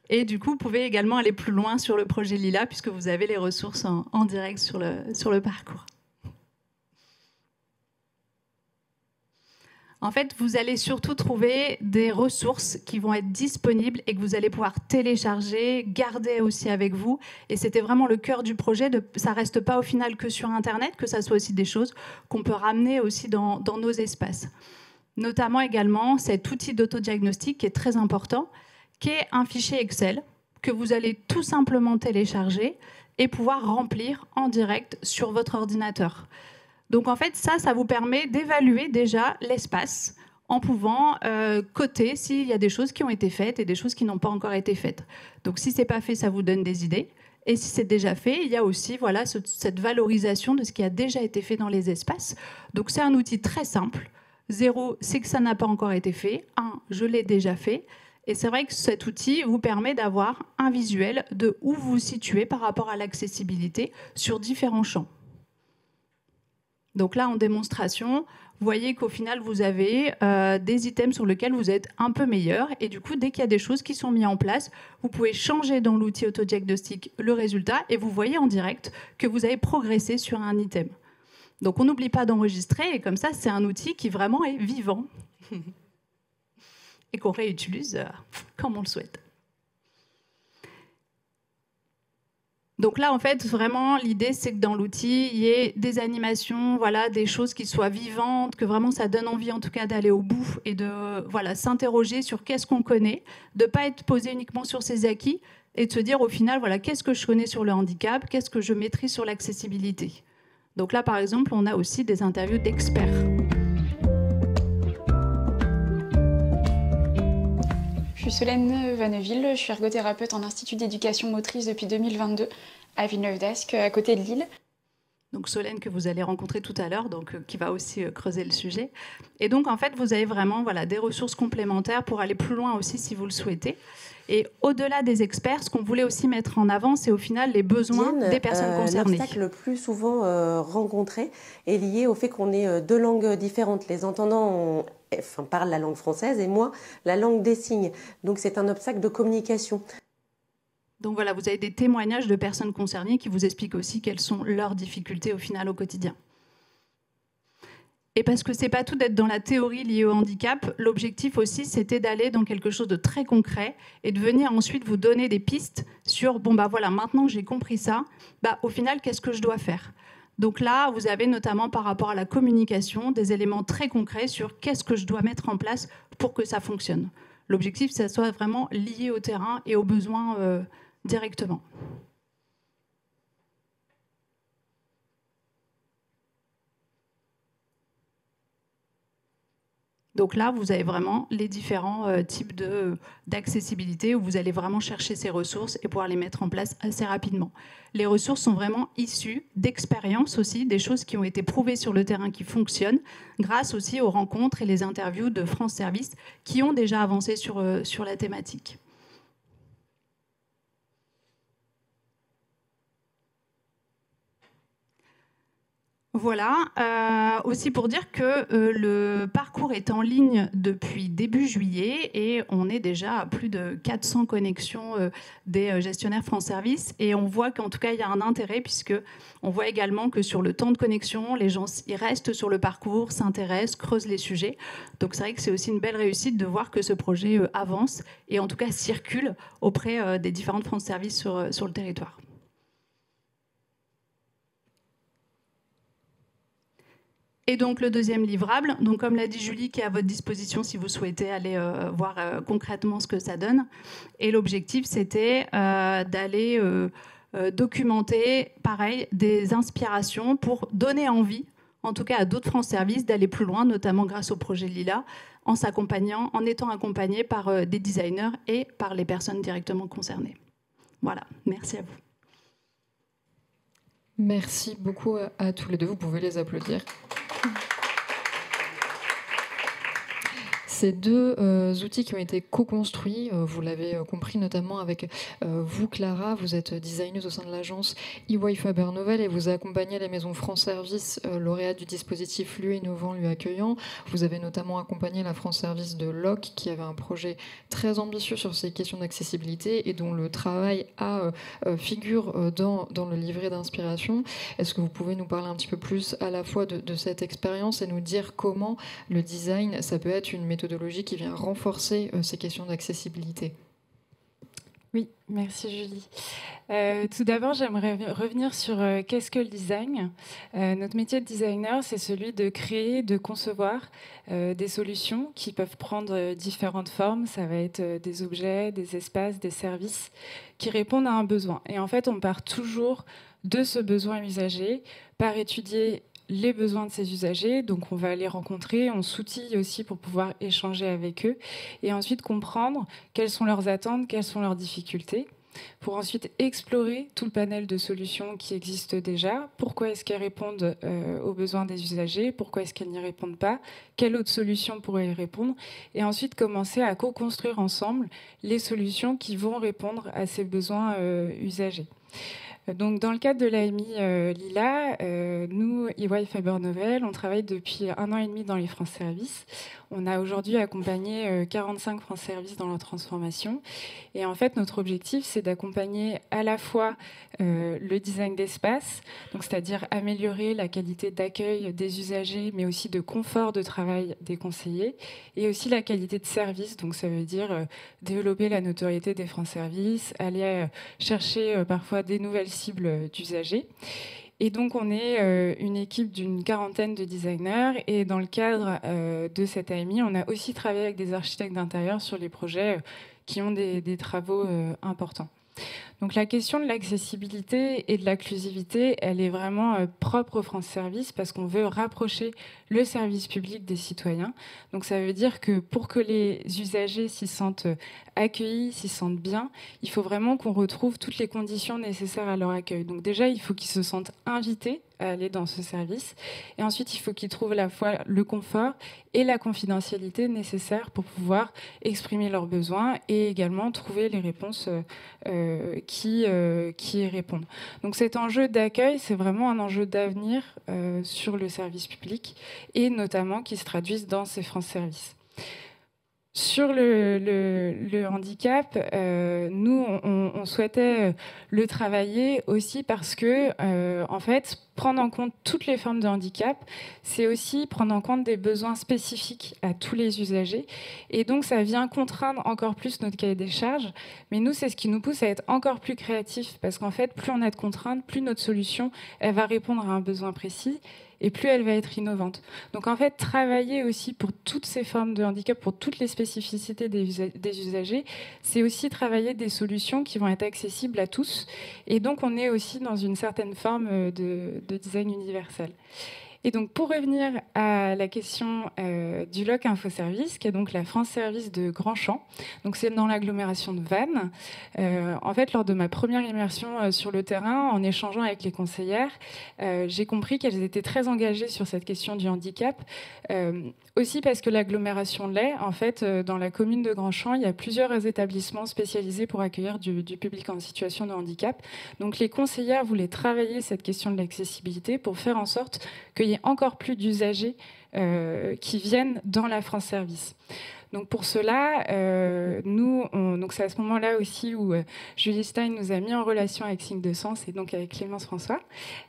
S7: Et du coup, vous pouvez également aller plus loin sur le projet Lila, puisque vous avez les ressources en direct sur le parcours. En fait, vous allez surtout trouver des ressources qui vont être disponibles et que vous allez pouvoir télécharger, garder aussi avec vous. Et c'était vraiment le cœur du projet. Ça ne reste pas au final que sur Internet, que ça soit aussi des choses qu'on peut ramener aussi dans nos espaces. Notamment également cet outil d'autodiagnostic qui est très important, qui est un fichier Excel que vous allez tout simplement télécharger et pouvoir remplir en direct sur votre ordinateur. Donc en fait, ça vous permet d'évaluer déjà l'espace en pouvant coter s'il y a des choses qui ont été faites et des choses qui n'ont pas encore été faites. Donc si ce n'est pas fait, ça vous donne des idées. Et si c'est déjà fait, il y a aussi cette valorisation de ce qui a déjà été fait dans les espaces. Donc c'est un outil très simple. 0, c'est que ça n'a pas encore été fait. 1, je l'ai déjà fait. Et c'est vrai que cet outil vous permet d'avoir un visuel de où vous vous situez par rapport à l'accessibilité sur différents champs. Donc là, en démonstration, vous voyez qu'au final, vous avez des items sur lesquels vous êtes un peu meilleur. Et du coup, dès qu'il y a des choses qui sont mises en place, vous pouvez changer dans l'outil autodiagnostic le résultat et vous voyez en direct que vous avez progressé sur un item. Donc on n'oublie pas d'enregistrer et comme ça, c'est un outil qui vraiment est vivant et qu'on réutilise comme on le souhaite. Donc là, en fait, vraiment, l'idée, c'est que dans l'outil, il y ait des animations, voilà, des choses qui soient vivantes, que vraiment ça donne envie, en tout cas, d'aller au bout et de s'interroger sur qu'est-ce qu'on connaît, de ne pas être posé uniquement sur ses acquis et de se dire, au final, voilà, qu'est-ce que je connais sur le handicap, qu'est-ce que je maîtrise sur l'accessibilité. Donc là, par exemple, on a aussi des interviews d'experts.
S9: Je suis Solène Vanneville, je suis ergothérapeute en institut d'éducation motrice depuis 2022 à Villeneuve-d'Ascq, à côté de Lille.
S7: Donc Solène que vous allez rencontrer tout à l'heure, qui va aussi creuser le sujet. Et donc en fait, vous avez vraiment des ressources complémentaires pour aller plus loin aussi si vous le souhaitez. Et au-delà des experts, ce qu'on voulait aussi mettre en avant, c'est au final les besoins des personnes concernées.
S10: L'obstacle le plus souvent rencontré est lié au fait qu'on ait deux langues différentes. Les entendants parlent la langue française et moi, la langue des signes. Donc c'est un obstacle de communication.
S7: Donc voilà, vous avez des témoignages de personnes concernées qui vous expliquent aussi quelles sont leurs difficultés au final au quotidien. Et parce que c'est pas tout d'être dans la théorie liée au handicap, l'objectif aussi c'était d'aller dans quelque chose de très concret et de venir ensuite vous donner des pistes sur maintenant que j'ai compris ça, au final qu'est-ce que je dois faire. Donc là, vous avez notamment par rapport à la communication des éléments très concrets sur qu'est-ce que je dois mettre en place pour que ça fonctionne. L'objectif, c'est que ça soit vraiment lié au terrain et aux besoins directement. Donc là, vous avez vraiment les différents types d'accessibilité où vous allez vraiment chercher ces ressources et pouvoir les mettre en place assez rapidement. Les ressources sont vraiment issues d'expériences aussi, des choses qui ont été prouvées sur le terrain qui fonctionnent, grâce aussi aux rencontres et les interviews de France Services qui ont déjà avancé sur la thématique. Voilà, aussi pour dire que le parcours est en ligne depuis début juillet et on est déjà à plus de 400 connexions des gestionnaires France Services et on voit qu'en tout cas il y a un intérêt puisque on voit également que sur le temps de connexion, les gens ils restent sur le parcours, s'intéressent, creusent les sujets. Donc c'est vrai que c'est aussi une belle réussite de voir que ce projet avance et en tout cas circule auprès des différentes France Services sur le territoire. Et donc le deuxième livrable, donc comme l'a dit Julie, qui est à votre disposition si vous souhaitez aller voir concrètement ce que ça donne. Et l'objectif, c'était d'aller documenter, pareil, des inspirations pour donner envie en tout cas à d'autres France Services d'aller plus loin, notamment grâce au projet Lila, en s'accompagnant, en étant accompagnés par des designers et par les personnes directement concernées. Voilà, merci à vous.
S2: Merci beaucoup à tous les deux, vous pouvez les applaudir. Ces deux outils qui ont été co-construits, vous l'avez compris notamment avec vous, Clara, vous êtes designeuse au sein de l'agence EY Faber Novel et vous accompagnez les maisons France Service lauréates du dispositif Lieu innovant, lieu accueillant. Vous avez notamment accompagné la France Service de LOC qui avait un projet très ambitieux sur ces questions d'accessibilité et dont le travail figure dans le livret d'inspiration. Est-ce que vous pouvez nous parler un petit peu plus à la fois de cette expérience et nous dire comment le design, ça peut être une méthodologie qui vient renforcer ces questions d'accessibilité?
S11: Oui, merci Julie. Tout d'abord, j'aimerais revenir sur qu'est-ce que le design. Notre métier de designer, c'est celui de créer, de concevoir des solutions qui peuvent prendre différentes formes. Ça va être des objets, des espaces, des services qui répondent à un besoin. Et en fait, on part toujours de ce besoin usager par étudier les besoins de ces usagers, donc on va les rencontrer, on s'outille aussi pour pouvoir échanger avec eux et ensuite comprendre quelles sont leurs attentes, quelles sont leurs difficultés, pour ensuite explorer tout le panel de solutions qui existent déjà, pourquoi est-ce qu'elles répondent aux besoins des usagers, pourquoi est-ce qu'elles n'y répondent pas, quelle autre solution pourrait y répondre, et ensuite commencer à co-construire ensemble les solutions qui vont répondre à ces besoins usagers. Donc, dans le cadre de l'AMI Lila, nous, EY Faber Novel, on travaille depuis 1 an et demi dans les France Services. On a aujourd'hui accompagné 45 France Services dans leur transformation. Et en fait, notre objectif, c'est d'accompagner à la fois le design d'espace, donc c'est-à-dire améliorer la qualité d'accueil des usagers, mais aussi de confort de travail des conseillers, et aussi la qualité de service. Donc, ça veut dire développer la notoriété des France Services, aller chercher parfois des nouvelles cibles d'usagers. Et donc, on est une équipe d'une 40aine de designers. Et dans le cadre de cette AMI, on a aussi travaillé avec des architectes d'intérieur sur les projets qui ont des travaux importants. Donc, la question de l'accessibilité et de l'inclusivité, elle est vraiment propre aux France Services parce qu'on veut rapprocher le service public des citoyens. Donc, ça veut dire que pour que les usagers s'y sentent accueillis, s'y sentent bien, il faut vraiment qu'on retrouve toutes les conditions nécessaires à leur accueil. Donc, déjà, il faut qu'ils se sentent invités à aller dans ce service. Et ensuite, il faut qu'ils trouvent à la fois le confort et la confidentialité nécessaires pour pouvoir exprimer leurs besoins et également trouver les réponses qui y répondent. Donc cet enjeu d'accueil, c'est vraiment un enjeu d'avenir sur le service public et notamment qui se traduisent dans ces France Services. Sur le handicap, nous, on souhaitait le travailler aussi parce que, en fait, prendre en compte toutes les formes de handicap, c'est aussi prendre en compte des besoins spécifiques à tous les usagers. Et donc, ça vient contraindre encore plus notre cahier des charges. Mais nous, c'est ce qui nous pousse à être encore plus créatifs parce qu'en fait, plus on a de contraintes, plus notre solution, elle va répondre à un besoin précis et plus elle va être innovante. Donc en fait, travailler aussi pour toutes ces formes de handicap, pour toutes les spécificités des usagers, c'est aussi travailler des solutions qui vont être accessibles à tous. Et donc on est aussi dans une certaine forme de design universel. Et donc, pour revenir à la question du LOC Info Service, qui est donc la France Service de Grand-Champ, donc c'est dans l'agglomération de Vannes. En fait, lors de ma première immersion sur le terrain, en échangeant avec les conseillères, j'ai compris qu'elles étaient très engagées sur cette question du handicap. Aussi parce que l'agglomération l'est. En fait, dans la commune de Grand-Champ, il y a plusieurs établissements spécialisés pour accueillir du public en situation de handicap. Donc, les conseillères voulaient travailler cette question de l'accessibilité pour faire en sorte qu'il y ait encore plus d'usagers qui viennent dans la France Service. Donc pour cela, donc c'est à ce moment-là aussi où Julie Stein nous a mis en relation avec Signe de Sens et donc avec Clémence François,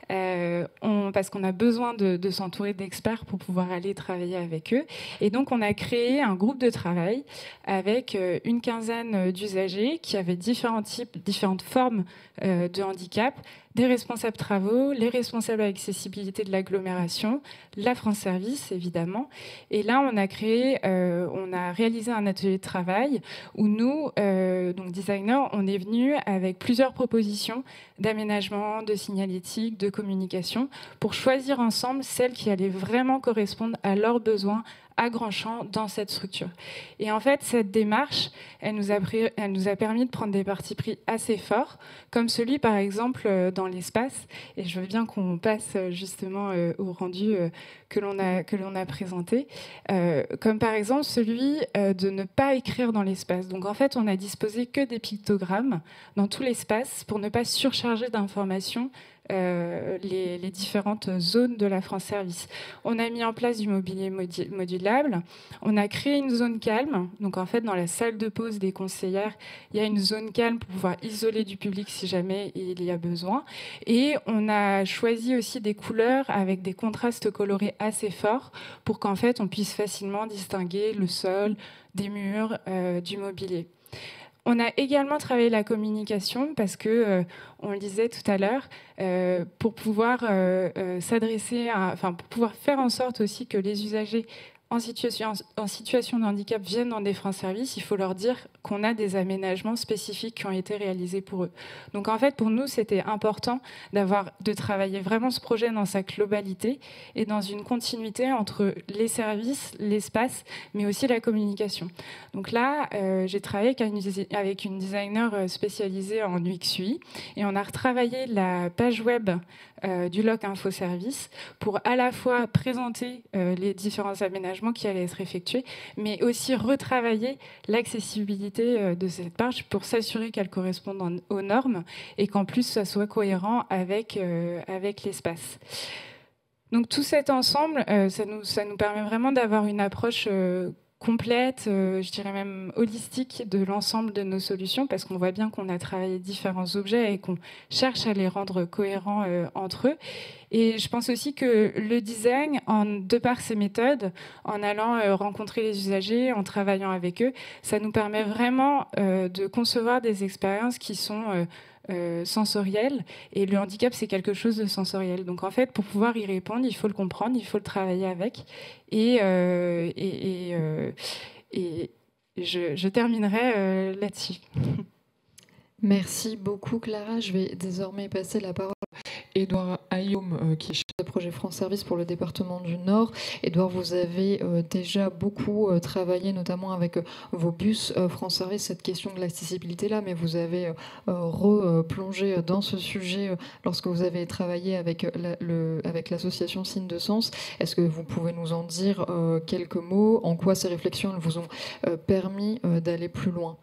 S11: parce qu'on a besoin de s'entourer d'experts pour pouvoir aller travailler avec eux. Et donc on a créé un groupe de travail avec une quinzaine d'usagers qui avaient différentes formes de handicap, des responsables travaux, les responsables accessibilité de l'agglomération, la France Service évidemment. Et là, on a réalisé un atelier de travail où nous, donc designers, on est venus avec plusieurs propositions d'aménagement, de signalétique, de communication, pour choisir ensemble celles qui allaient vraiment correspondre à leurs besoins à grand champ dans cette structure. Et en fait, cette démarche, elle nous a permis de prendre des partis pris assez forts, comme celui, par exemple, dans l'espace. Et je veux bien qu'on passe justement au rendu que l'on a présenté, comme par exemple celui de ne pas écrire dans l'espace. Donc en fait, on a disposé que des pictogrammes dans tout l'espace pour ne pas surcharger d'informations les différentes zones de la France Service. On a mis en place du mobilier modulable. On a créé une zone calme. Donc en fait, dans la salle de pause des conseillères, il y a une zone calme pour pouvoir isoler du public si jamais il y a besoin. Et on a choisi aussi des couleurs avec des contrastes colorés assez forts pour qu'en fait, on puisse facilement distinguer le sol, des murs, du mobilier. On a également travaillé la communication parce que, on le disait tout à l'heure, pour pouvoir pour pouvoir faire en sorte aussi que les usagers en situation de handicap viennent dans des France Services, il faut leur dire qu'on a des aménagements spécifiques qui ont été réalisés pour eux. Donc en fait, pour nous, c'était important de travailler vraiment ce projet dans sa globalité et dans une continuité entre les services, l'espace, mais aussi la communication. Donc là, j'ai travaillé avec une designer spécialisée en UX UI et on a retravaillé la page web du LOC Info Service pour à la fois présenter les différents aménagements qui allaient être effectués, mais aussi retravailler l'accessibilité de cette page pour s'assurer qu'elle corresponde aux normes et qu'en plus ça soit cohérent avec l'espace. Donc tout cet ensemble, ça nous permet vraiment d'avoir une approche complète, je dirais même holistique de l'ensemble de nos solutions, parce qu'on voit bien qu'on a travaillé différents objets et qu'on cherche à les rendre cohérents entre eux. Et je pense aussi que le design, de par ses méthodes, en allant rencontrer les usagers, en travaillant avec eux, ça nous permet vraiment de concevoir des expériences qui sont sensorielles. Et le handicap, c'est quelque chose de sensoriel. Donc en fait, pour pouvoir y répondre, il faut le comprendre, il faut le travailler avec. Et je terminerai là-dessus.
S2: Merci beaucoup Clara. Je vais désormais passer la parole à Édouard Ayoum, qui est chef de projet France Service pour le département du Nord. Édouard, vous avez déjà beaucoup travaillé, notamment avec vos bus France Service, cette question de l'accessibilité-là, mais vous avez replongé dans ce sujet lorsque vous avez travaillé avec l'association Signes de Sens. Est-ce que vous pouvez nous en dire quelques mots? En quoi ces réflexions vous ont permis d'aller plus loin?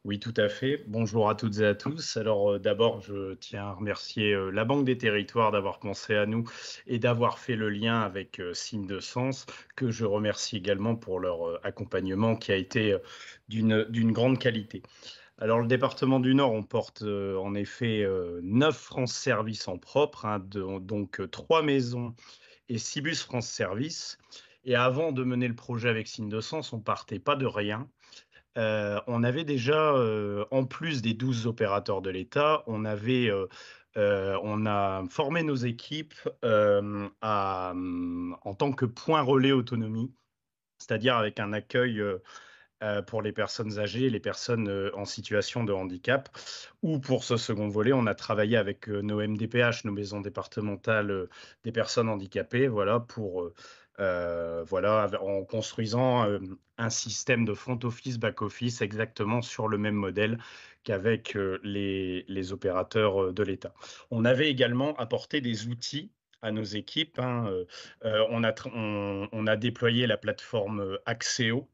S12: Oui, tout à fait. Bonjour à toutes et à tous. Alors d'abord, je tiens à remercier la Banque des Territoires d'avoir pensé à nous et d'avoir fait le lien avec Signes de Sens, que je remercie également pour leur accompagnement qui a été d'une grande qualité. Alors le département du Nord, on porte en effet 9 France Service en propre, donc 3 maisons et 6 bus France Service. Et avant de mener le projet avec Signes de Sens, on partait pas de rien. On avait déjà, en plus des 12 opérateurs de l'État, on a formé nos équipes en tant que point relais autonomie, c'est-à-dire avec un accueil pour les personnes âgées et les personnes en situation de handicap. Ou pour ce second volet, on a travaillé avec nos MDPH, nos maisons départementales des personnes handicapées, en construisant un système de front office, back office exactement sur le même modèle qu'avec les opérateurs de l'État. On avait également apporté des outils à nos équipes. On a déployé la plateforme Axéo,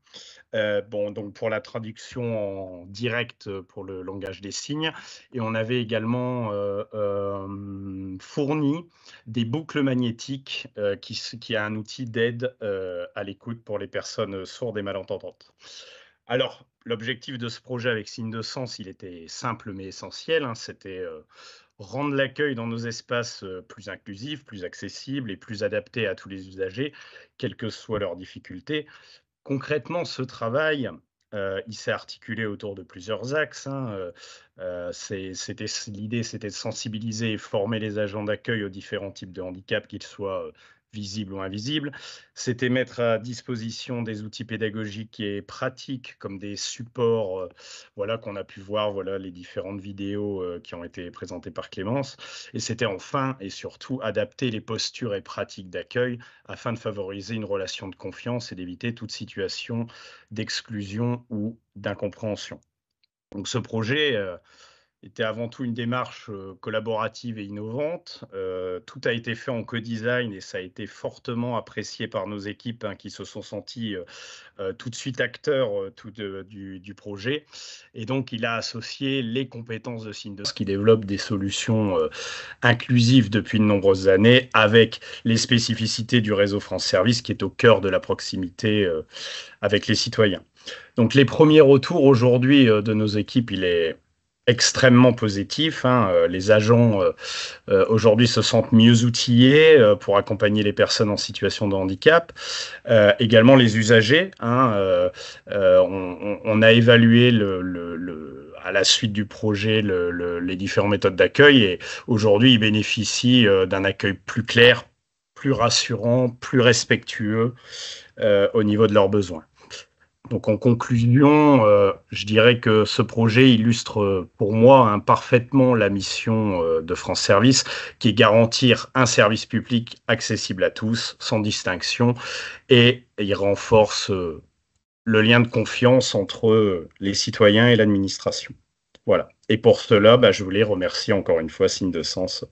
S12: donc pour la traduction en direct pour le langage des signes, et on avait également fourni des boucles magnétiques qui est un outil d'aide à l'écoute pour les personnes sourdes et malentendantes. Alors, l'objectif de ce projet avec Signes de Sens, il était simple mais essentiel, c'était rendre l'accueil dans nos espaces plus inclusif, plus accessible et plus adapté à tous les usagers, quelles que soient leurs difficultés. Concrètement, ce travail, il s'est articulé autour de plusieurs axes. L'idée, c'était de sensibiliser et former les agents d'accueil aux différents types de handicap, qu'ils soient visibles ou invisibles. C'était mettre à disposition des outils pédagogiques et pratiques comme des supports, voilà, qu'on a pu voir, voilà, les différentes vidéos qui ont été présentées par Clémence. Et c'était enfin et surtout adapter les postures et pratiques d'accueil afin de favoriser une relation de confiance et d'éviter toute situation d'exclusion ou d'incompréhension. Donc ce projet était avant tout une démarche collaborative et innovante. Tout a été fait en co-design et ça a été fortement apprécié par nos équipes, hein, qui se sont senties tout de suite acteurs du projet. Et donc, il a associé les compétences de Syndesense, qui développe des solutions inclusives depuis de nombreuses années, avec les spécificités du réseau France Service, qui est au cœur de la proximité avec les citoyens. Donc, les premiers retours aujourd'hui de nos équipes, il est extrêmement positif, hein. Les agents aujourd'hui se sentent mieux outillés pour accompagner les personnes en situation de handicap. Également les usagers, hein, on a évalué à la suite du projet les différentes méthodes d'accueil et aujourd'hui ils bénéficient d'un accueil plus clair, plus rassurant, plus respectueux au niveau de leurs besoins. Donc en conclusion, je dirais que ce projet illustre pour moi, hein, parfaitement la mission de France Service, qui est garantir un service public accessible à tous, sans distinction, et il renforce le lien de confiance entre les citoyens et l'administration. Voilà. Et pour cela, je voulais remercier encore une fois Syndesense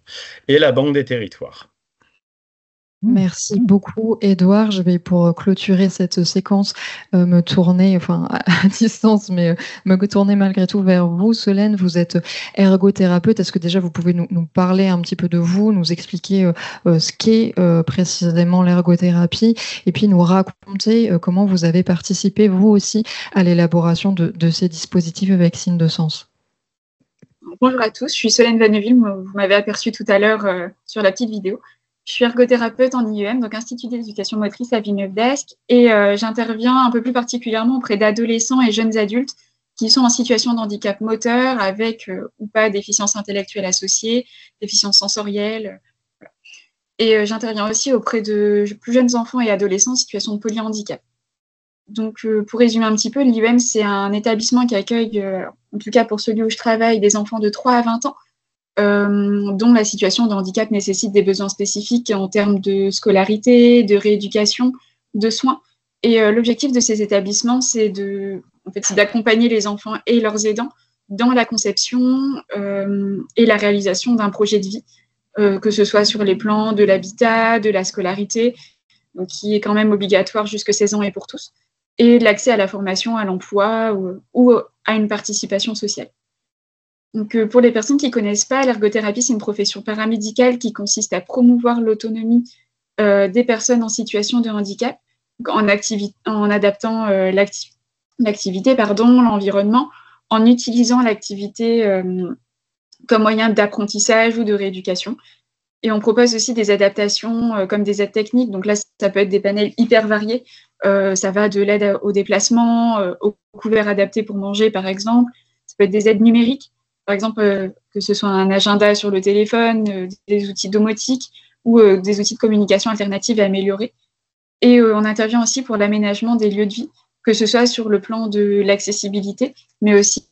S12: et la Banque des Territoires.
S2: Merci beaucoup, Édouard. Je vais, pour clôturer cette séquence, me tourner, enfin à distance, mais me tourner malgré tout vers vous. Solène, vous êtes ergothérapeute. Est-ce que déjà vous pouvez nous parler un petit peu de vous, nous expliquer ce qu'est précisément l'ergothérapie, et puis nous raconter comment vous avez participé, vous aussi, à l'élaboration de ces dispositifs avec Syndesense.
S9: Bonjour à tous, je suis Solène Vanneville. Vous m'avez aperçu tout à l'heure sur la petite vidéo. Je suis ergothérapeute en IEM, donc Institut d'éducation motrice à Villeneuve d'Ascq, et j'interviens un peu plus particulièrement auprès d'adolescents et jeunes adultes qui sont en situation de handicap moteur avec ou pas déficience intellectuelle associée, déficience sensorielle. Voilà. Et j'interviens aussi auprès de plus jeunes enfants et adolescents en situation de polyhandicap. Donc, pour résumer un petit peu, l'IEM, c'est un établissement qui accueille, en tout cas pour celui où je travaille, des enfants de 3 à 20 ans, dont la situation de handicap nécessite des besoins spécifiques en termes de scolarité, de rééducation, de soins. Et l'objectif de ces établissements, c'est d'accompagner les enfants et leurs aidants dans la conception et la réalisation d'un projet de vie, que ce soit sur les plans de l'habitat, de la scolarité, donc qui est quand même obligatoire jusqu'à 16 ans et pour tous, et de l'accès à la formation, à l'emploi ou à une participation sociale. Donc, pour les personnes qui ne connaissent pas, l'ergothérapie, c'est une profession paramédicale qui consiste à promouvoir l'autonomie des personnes en situation de handicap, en adaptant l'activité, l'environnement, en utilisant l'activité comme moyen d'apprentissage ou de rééducation. Et on propose aussi des adaptations comme des aides techniques. Donc là, ça peut être des panels hyper variés. Ça va de l'aide au déplacement, aux couverts adaptés pour manger, par exemple. Ça peut être des aides numériques. Par exemple, que ce soit un agenda sur le téléphone, des outils domotiques ou des outils de communication alternative à améliorer. Et on intervient aussi pour l'aménagement des lieux de vie, que ce soit sur le plan de l'accessibilité, mais aussi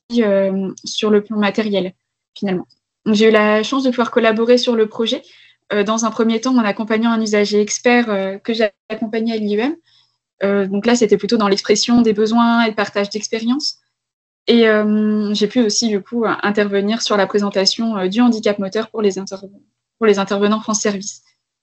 S9: sur le plan matériel, finalement. J'ai eu la chance de pouvoir collaborer sur le projet, dans un premier temps en accompagnant un usager expert que j'ai accompagné à l'IEM. Donc là, c'était plutôt dans l'expression des besoins et le partage d'expériences. Et j'ai pu aussi, du coup, intervenir sur la présentation du handicap moteur pour les intervenants France Service.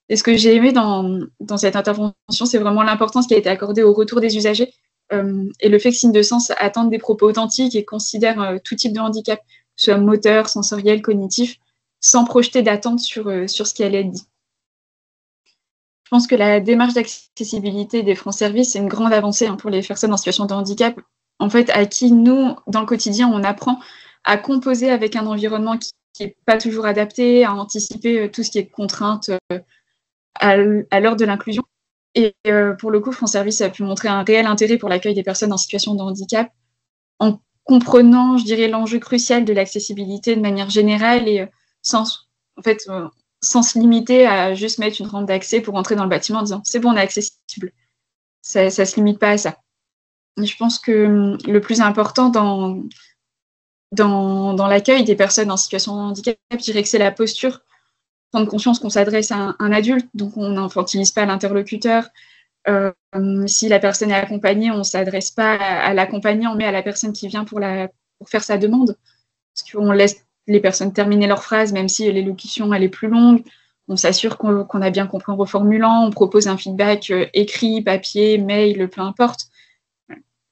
S9: Et ce que j'ai aimé dans cette intervention, c'est vraiment l'importance qui a été accordée au retour des usagers et le fait que Syndesense attende des propos authentiques et considère tout type de handicap, que ce soit moteur, sensoriel, cognitif, sans projeter d'attente sur ce qui allait être dit. Je pense que la démarche d'accessibilité des France Service, c'est une grande avancée pour les personnes en situation de handicap, en fait, à qui nous, dans le quotidien, on apprend à composer avec un environnement qui n'est pas toujours adapté, à anticiper tout ce qui est contrainte à l'heure de l'inclusion. Et pour le coup, France Service a pu montrer un réel intérêt pour l'accueil des personnes en situation de handicap, en comprenant, je dirais, l'enjeu crucial de l'accessibilité de manière générale et sans sans se limiter à juste mettre une rampe d'accès pour entrer dans le bâtiment en disant « c'est bon, on est accessible ». Ça ne se limite pas à ça. Et je pense que le plus important dans l'accueil des personnes en situation de handicap, je dirais que c'est la posture, prendre conscience qu'on s'adresse à un adulte, donc on n'infantilise pas l'interlocuteur. Si la personne est accompagnée, on ne s'adresse pas à l'accompagnant, mais à la personne qui vient pour faire sa demande. Parce qu'on laisse les personnes terminer leur phrase, même si l'élocution elle est plus longue. On s'assure qu'on a bien compris en reformulant. On propose un feedback écrit, papier, mail, peu importe.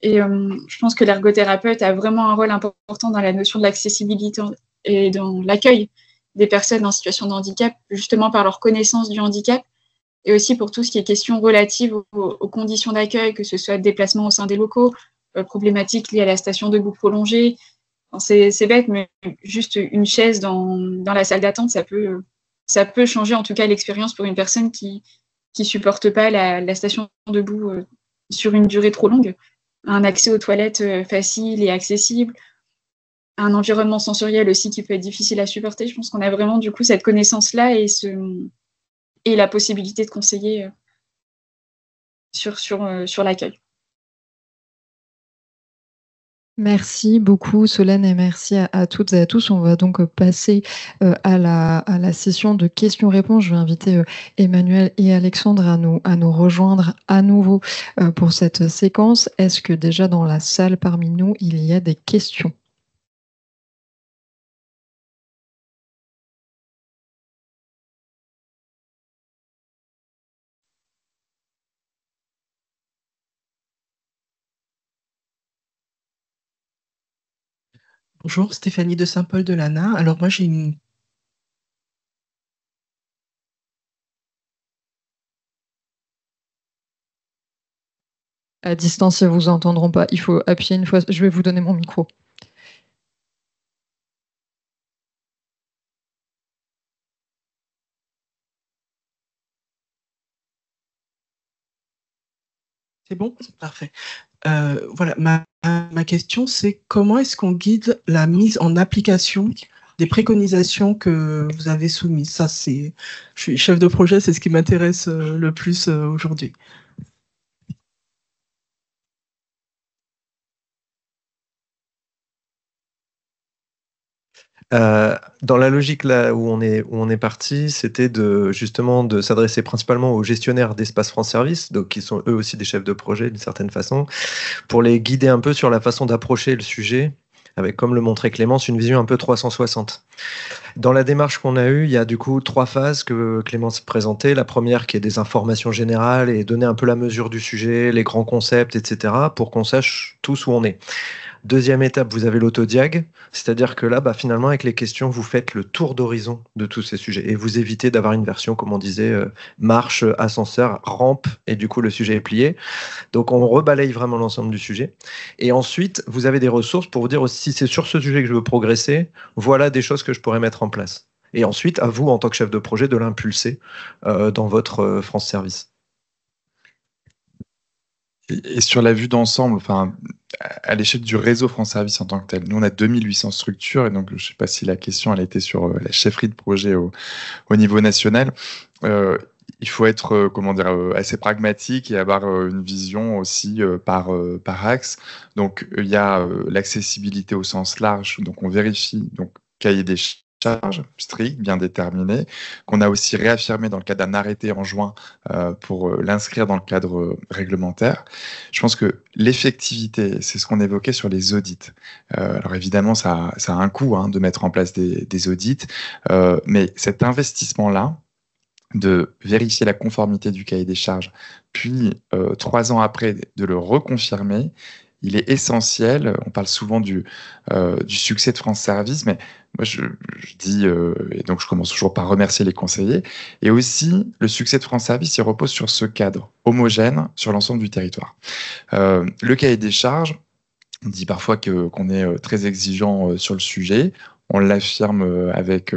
S9: Et je pense que l'ergothérapeute a vraiment un rôle important dans la notion de l'accessibilité et dans l'accueil des personnes en situation de handicap, justement par leur connaissance du handicap, et aussi pour tout ce qui est question relative aux conditions d'accueil, que ce soit déplacement au sein des locaux, problématiques liées à la station debout prolongée. C'est bête, mais juste une chaise dans la salle d'attente, ça peut changer en tout cas l'expérience pour une personne qui supporte pas la station debout sur une durée trop longue. Un accès aux toilettes facile et accessible, un environnement sensoriel aussi qui peut être difficile à supporter. Je pense qu'on a vraiment du coup cette connaissance-là et la possibilité de conseiller sur l'accueil.
S2: Merci beaucoup Solène et merci à toutes et à tous. On va donc passer à la session de questions-réponses. Je vais inviter Emmanuel et Alexandre à nous rejoindre à nouveau pour cette séquence. Est-ce que déjà dans la salle parmi nous, il y a des questions ?
S13: Bonjour, Stéphanie de Saint-Paul-de-Lana. Alors moi j'ai une...
S2: À distance, ils ne vous entendront pas. Il faut appuyer une fois. Je vais vous donner mon micro.
S13: C'est bon? Parfait. Voilà, ma question, c'est comment est-ce qu'on guide la mise en application des préconisations que vous avez soumises? Ça, je suis chef de projet, c'est ce qui m'intéresse le plus aujourd'hui.
S6: Dans la logique là où on est parti, c'était justement de s'adresser principalement aux gestionnaires d'Espace France Service, donc qui sont eux aussi des chefs de projet d'une certaine façon, pour les guider un peu sur la façon d'approcher le sujet, avec, comme le montrait Clémence, une vision un peu 360. Dans la démarche qu'on a eue, il y a du coup 3 phases que Clémence présentait. La première qui est des informations générales et donner un peu la mesure du sujet, les grands concepts, etc., pour qu'on sache tous où on est. Deuxième étape, vous avez l'autodiag, c'est-à-dire que là, finalement, avec les questions, vous faites le tour d'horizon de tous ces sujets et vous évitez d'avoir une version, comme on disait, marche, ascenseur, rampe, et du coup, le sujet est plié. Donc, on rebalaye vraiment l'ensemble du sujet. Et ensuite, vous avez des ressources pour vous dire si c'est sur ce sujet que je veux progresser, voilà des choses que je pourrais mettre en place. Et ensuite, à vous, en tant que chef de projet, de l'impulser dans votre France Service.
S4: Et sur la vue d'ensemble, enfin, à l'échelle du réseau France Service en tant que tel, nous on a 2800 structures, et donc je ne sais pas si la question elle était sur la chefferie de projet au niveau national. Il faut être assez pragmatique et avoir une vision aussi par axe. Donc il y a l'accessibilité au sens large, donc on vérifie donc cahier des charges strict, bien déterminé, qu'on a aussi réaffirmé dans le cadre d'un arrêté en juin pour l'inscrire dans le cadre réglementaire. Je pense que l'effectivité, c'est ce qu'on évoquait sur les audits. Alors évidemment, ça a un coût de mettre en place des audits, mais cet investissement-là, de vérifier la conformité du cahier des charges, puis 3 ans après de le reconfirmer, il est essentiel. On parle souvent du succès de France Service, mais moi je dis, et donc je commence toujours par remercier les conseillers, et aussi le succès de France Service, il repose sur ce cadre homogène sur l'ensemble du territoire. Le cahier des charges, on dit parfois qu'on est très exigeant sur le sujet, on l'affirme avec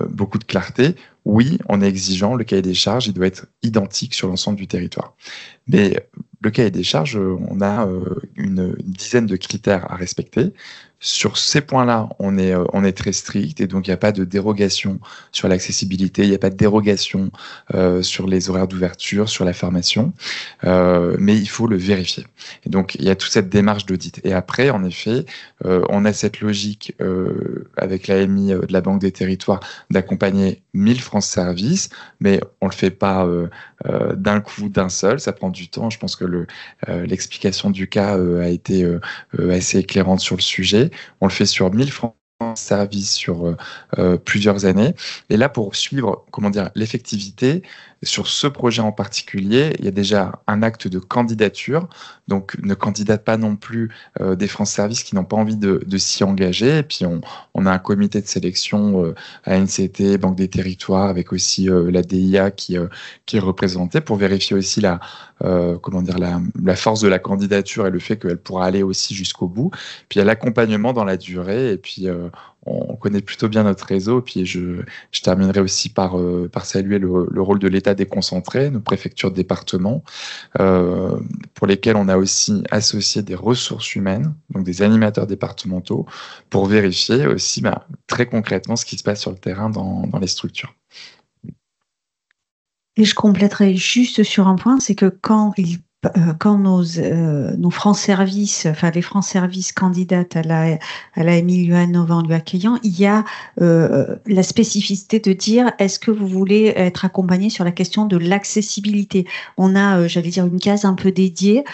S4: beaucoup de clarté. Oui, on est exigeant, le cahier des charges, il doit être identique sur l'ensemble du territoire. Mais le cahier des charges, on a une dizaine de critères à respecter. Sur ces points-là, on est très strict et donc il n'y a pas de dérogation sur l'accessibilité, il n'y a pas de dérogation sur les horaires d'ouverture, sur la formation, mais il faut le vérifier. Et donc, il y a toute cette démarche d'audit. Et après, en effet, on a cette logique avec l'AMI de la Banque des Territoires d'accompagner 1000 France Services, mais on ne le fait pas d'un coup, d'un seul, ça prend du temps. Je pense que l'explication du cas a été assez éclairante sur le sujet. On le fait sur 1000 francs service sur plusieurs années. Et là, pour suivre, comment dire, l'effectivité, sur ce projet en particulier, il y a déjà un acte de candidature. Donc, ne candidate pas non plus des France Services qui n'ont pas envie de s'y engager. Et puis, on a un comité de sélection ANCT, Banque des Territoires, avec aussi la DIA qui est représentée pour vérifier aussi comment dire, la force de la candidature et le fait qu'elle pourra aller aussi jusqu'au bout. Puis, il y a l'accompagnement dans la durée. Et puis, on connaît plutôt bien notre réseau. Puis je terminerai aussi par saluer le rôle de l'État déconcentré, nos préfectures de département, pour lesquelles on a aussi associé des ressources humaines, donc des animateurs départementaux, pour vérifier aussi très concrètement ce qui se passe sur le terrain dans les structures.
S5: Et je compléterai juste sur un point, c'est que quand nos France Services, enfin les France Services candidatent à la AMI Novant lui accueillant, il y a la spécificité de dire est-ce que vous voulez être accompagné sur la question de l'accessibilité. On a, j'allais dire, une case un peu dédiée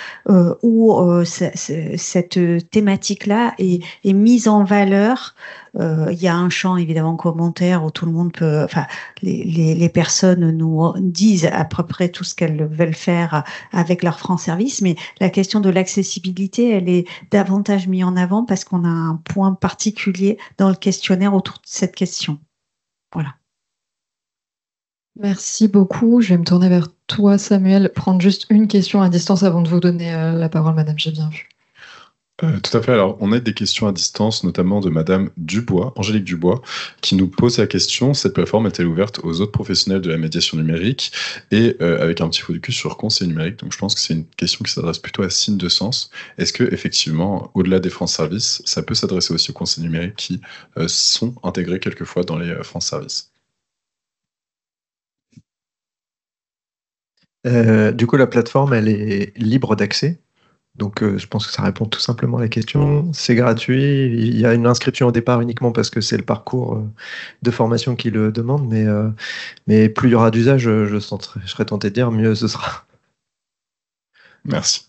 S5: où cette thématique-là est mise en valeur. Il y a un champ évidemment commentaire où tout le monde peut, enfin les personnes nous disent à peu près tout ce qu'elles veulent faire avec leur France Service, mais la question de l'accessibilité, elle est davantage mise en avant parce qu'on a un point particulier dans le questionnaire autour de cette question. Voilà.
S2: Merci beaucoup. Je vais me tourner vers toi, Samuel, prendre juste une question à distance avant de vous donner la parole, madame, j'ai bien vu.
S14: Tout à fait. Alors, on a des questions à distance, notamment de Madame Dubois, Angélique Dubois, qui nous pose la question, cette plateforme est-elle ouverte aux autres professionnels de la médiation numérique et avec un petit focus sur conseil numérique. Donc, je pense que c'est une question qui s'adresse plutôt à Signe de Sens. Est-ce que, effectivement, au-delà des France Services, ça peut s'adresser aussi aux conseils numériques qui sont intégrés quelquefois dans les France Services?
S6: Du coup, la plateforme, elle est libre d'accès. Donc, je pense que ça répond tout simplement à la question. C'est gratuit. Il y a une inscription au départ uniquement parce que c'est le parcours de formation qui le demande. Mais plus il y aura d'usage, je serais tenté de dire, mieux ce sera.
S14: Merci.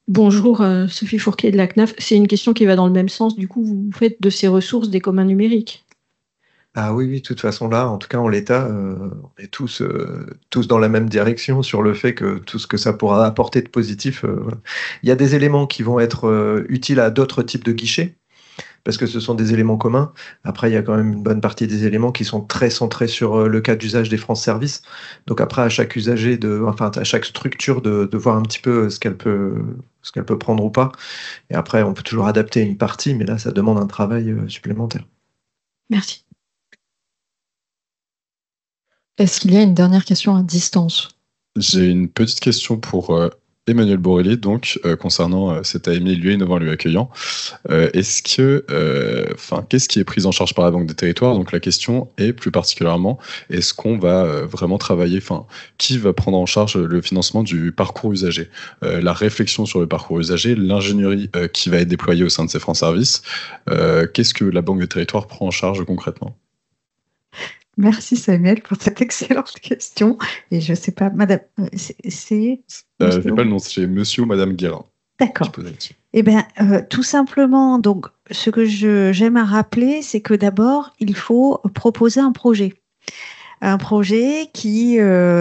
S15: Bonjour, Sophie Fourquet de la CNAF. C'est une question qui va dans le même sens. Du coup, vous faites de ces ressources des communs numériques?
S6: Ah oui, de toute façon là, en tout cas en l'état, on est tous dans la même direction sur le fait que tout ce que ça pourra apporter de positif. Voilà. Il y a des éléments qui vont être utiles à d'autres types de guichets, parce que ce sont des éléments communs. Après, il y a quand même une bonne partie des éléments qui sont très centrés sur le cas d'usage des France Services. Donc après, à chaque usager, à chaque structure de voir un petit peu ce qu'elle peut prendre ou pas. Et après, on peut toujours adapter une partie, mais là, ça demande un travail supplémentaire.
S15: Merci.
S2: Est-ce qu'il y a une dernière question à distance?
S14: J'ai une petite question pour Emmanuel Borelli, donc concernant cette AMI lui innovant, lui accueillant. Qu'est-ce qui est pris en charge par la Banque des Territoires? Donc la question est plus particulièrement, est-ce qu'on va vraiment travailler, qui va prendre en charge le financement du parcours usager, la réflexion sur le parcours usager, l'ingénierie qui va être déployée au sein de ces France Services, qu'est-ce que la Banque des Territoires prend en charge concrètement?
S5: Merci Samuel pour cette excellente question. Et je ne sais pas, madame, c'est
S14: pas le nom, c'est monsieur ou madame Guérin.
S5: D'accord. Eh bien, tout simplement, donc, ce que j'aime à rappeler, c'est que d'abord, il faut proposer un projet. Un projet qui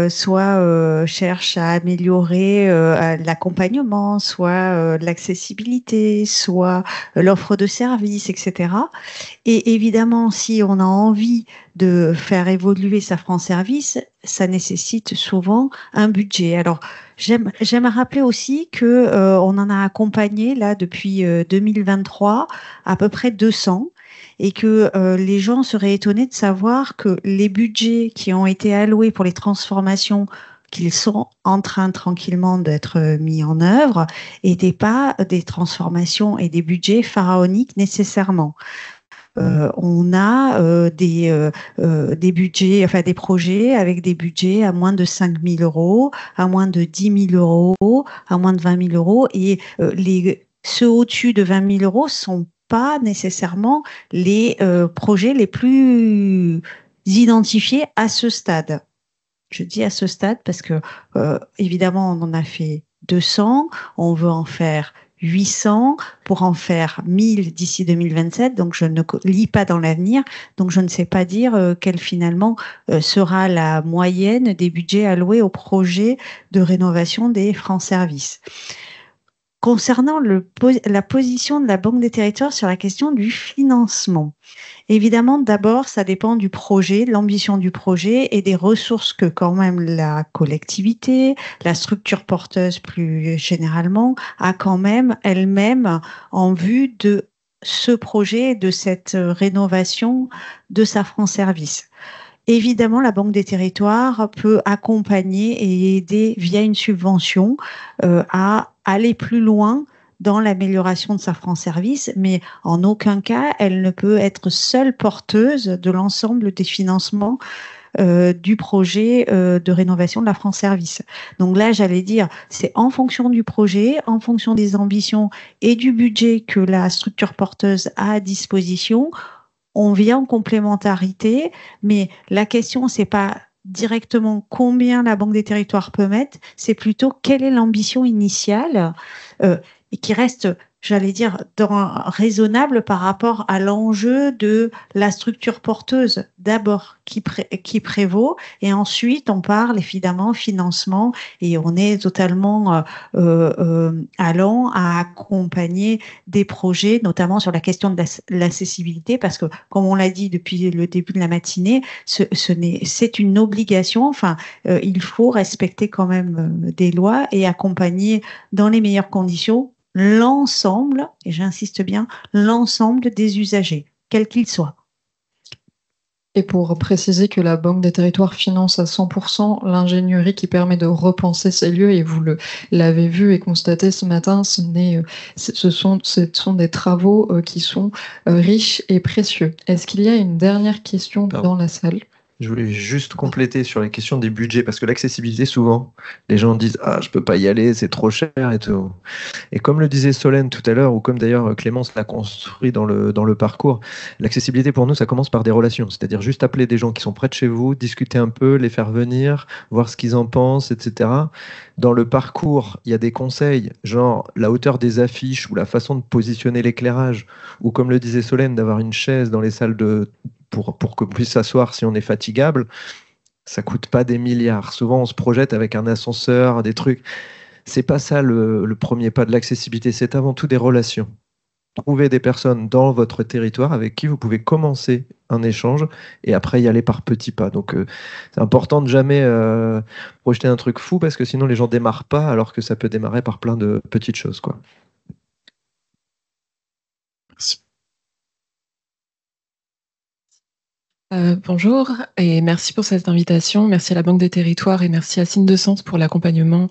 S5: soit cherche à améliorer l'accompagnement, soit l'accessibilité, soit l'offre de services, etc. Et évidemment, si on a envie de faire évoluer sa France Service, ça nécessite souvent un budget. Alors, j'aime rappeler aussi que on en a accompagné là depuis 2023 à peu près 200. Et que les gens seraient étonnés de savoir que les budgets qui ont été alloués pour les transformations qu'ils sont en train tranquillement d'être mis en œuvre et pas des transformations et des budgets pharaoniques nécessairement. On a des budgets, enfin des projets avec des budgets à moins de 5 000 euros, à moins de 10 000 euros, à moins de 20 000 euros. Et ceux au-dessus de 20 000 euros sont pas nécessairement les projets les plus identifiés à ce stade. Je dis à ce stade parce que, évidemment, on en a fait 200, on veut en faire 800 pour en faire 1000 d'ici 2027, donc je ne lis pas dans l'avenir, donc je ne sais pas dire quelle finalement sera la moyenne des budgets alloués aux projets de rénovation des France Services. Concernant la position de la Banque des Territoires sur la question du financement, évidemment, d'abord, ça dépend du projet, de l'ambition du projet et des ressources que quand même la collectivité, la structure porteuse plus généralement, a quand même elle-même en vue de ce projet, de cette rénovation de sa France Service. Évidemment, la Banque des Territoires peut accompagner et aider via une subvention à aller plus loin dans l'amélioration de sa France Service, mais en aucun cas, elle ne peut être seule porteuse de l'ensemble des financements du projet de rénovation de la France Service. Donc là, j'allais dire, c'est en fonction du projet, en fonction des ambitions et du budget que la structure porteuse a à disposition. On vient en complémentarité, mais la question, c'est pas directement combien la Banque des Territoires peut mettre, c'est plutôt quelle est l'ambition initiale et qui reste, j'allais dire, raisonnable par rapport à l'enjeu de la structure porteuse d'abord qui prévaut, et ensuite on parle évidemment financement et on est totalement allant à accompagner des projets, notamment sur la question de l'accessibilité, parce que comme on l'a dit depuis le début de la matinée, c'est une obligation, enfin il faut respecter quand même des lois et accompagner dans les meilleures conditions l'ensemble, et j'insiste bien, l'ensemble des usagers, quels qu'ils soient.
S2: Et pour préciser que la Banque des Territoires finance à 100% l'ingénierie qui permet de repenser ces lieux, et vous l'avez vu et constaté ce matin, ce sont des travaux qui sont riches et précieux. Est-ce qu'il y a une dernière question dans la salle ?
S6: Je voulais juste compléter sur la question des budgets, parce que l'accessibilité, souvent, les gens disent « Ah, je peux pas y aller, c'est trop cher et tout ». Et comme le disait Solène tout à l'heure, ou comme d'ailleurs Clémence l'a construit dans le parcours, l'accessibilité pour nous, ça commence par des relations, c'est-à-dire juste appeler des gens qui sont près de chez vous, discuter un peu, les faire venir, voir ce qu'ils en pensent, etc. Dans le parcours, il y a des conseils, genre la hauteur des affiches ou la façon de positionner l'éclairage, ou comme le disait Solène, d'avoir une chaise dans les salles pour qu'on puisse s'asseoir si on est fatigable, ça coûte pas des milliards. Souvent, on se projette avec un ascenseur, des trucs. C'est pas ça le premier pas de l'accessibilité, c'est avant tout des relations. Trouvez des personnes dans votre territoire avec qui vous pouvez commencer un échange et après y aller par petits pas. Donc, c'est important de jamais projeter un truc fou parce que sinon les gens démarrent pas alors que ça peut démarrer par plein de petites choses, quoi.
S14: Merci.
S16: Bonjour et merci pour cette invitation. Merci à la Banque des Territoires et merci à Signe de Sens pour l'accompagnement.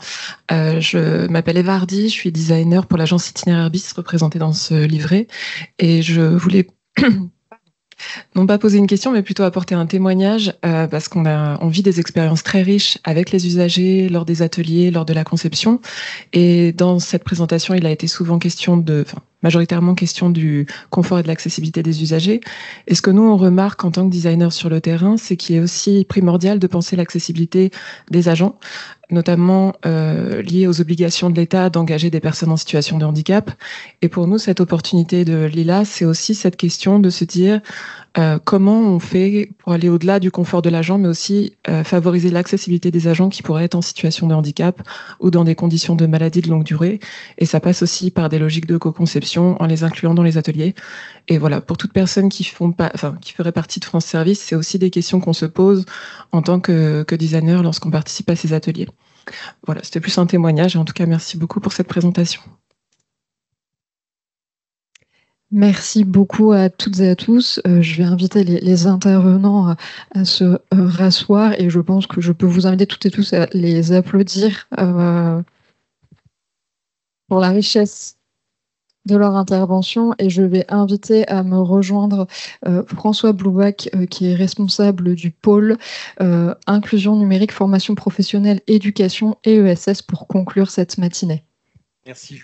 S16: Je m'appelle Eva Hardy, je suis designer pour l'agence Itinéraire Bis représentée dans ce livret et je voulais non pas poser une question, mais plutôt apporter un témoignage parce on vit des expériences très riches avec les usagers lors des ateliers, lors de la conception. Et dans cette présentation, il a été souvent majoritairement question du confort et de l'accessibilité des usagers. Et ce que nous, on remarque en tant que designer sur le terrain, c'est qu'il est aussi primordial de penser l'accessibilité des agents, notamment liée aux obligations de l'État d'engager des personnes en situation de handicap. Et pour nous, cette opportunité de Lila, c'est aussi cette question de se dire comment on fait pour aller au-delà du confort de l'agent, mais aussi favoriser l'accessibilité des agents qui pourraient être en situation de handicap ou dans des conditions de maladie de longue durée. Et ça passe aussi par des logiques de co-conception en les incluant dans les ateliers. Et voilà, pour toute personne qui ferait partie de France Service, c'est aussi des questions qu'on se pose en tant que designer lorsqu'on participe à ces ateliers. Voilà, c'était plus un témoignage. Et en tout cas, merci beaucoup pour cette présentation.
S15: Merci beaucoup à toutes et à tous. Je vais inviter les intervenants à se rasseoir et je pense que je peux vous inviter toutes et tous à les applaudir pour la richesse de leur intervention et je vais inviter à me rejoindre François Bloubac qui est responsable du pôle inclusion numérique, formation professionnelle, éducation et ESS pour conclure cette matinée.
S17: Merci.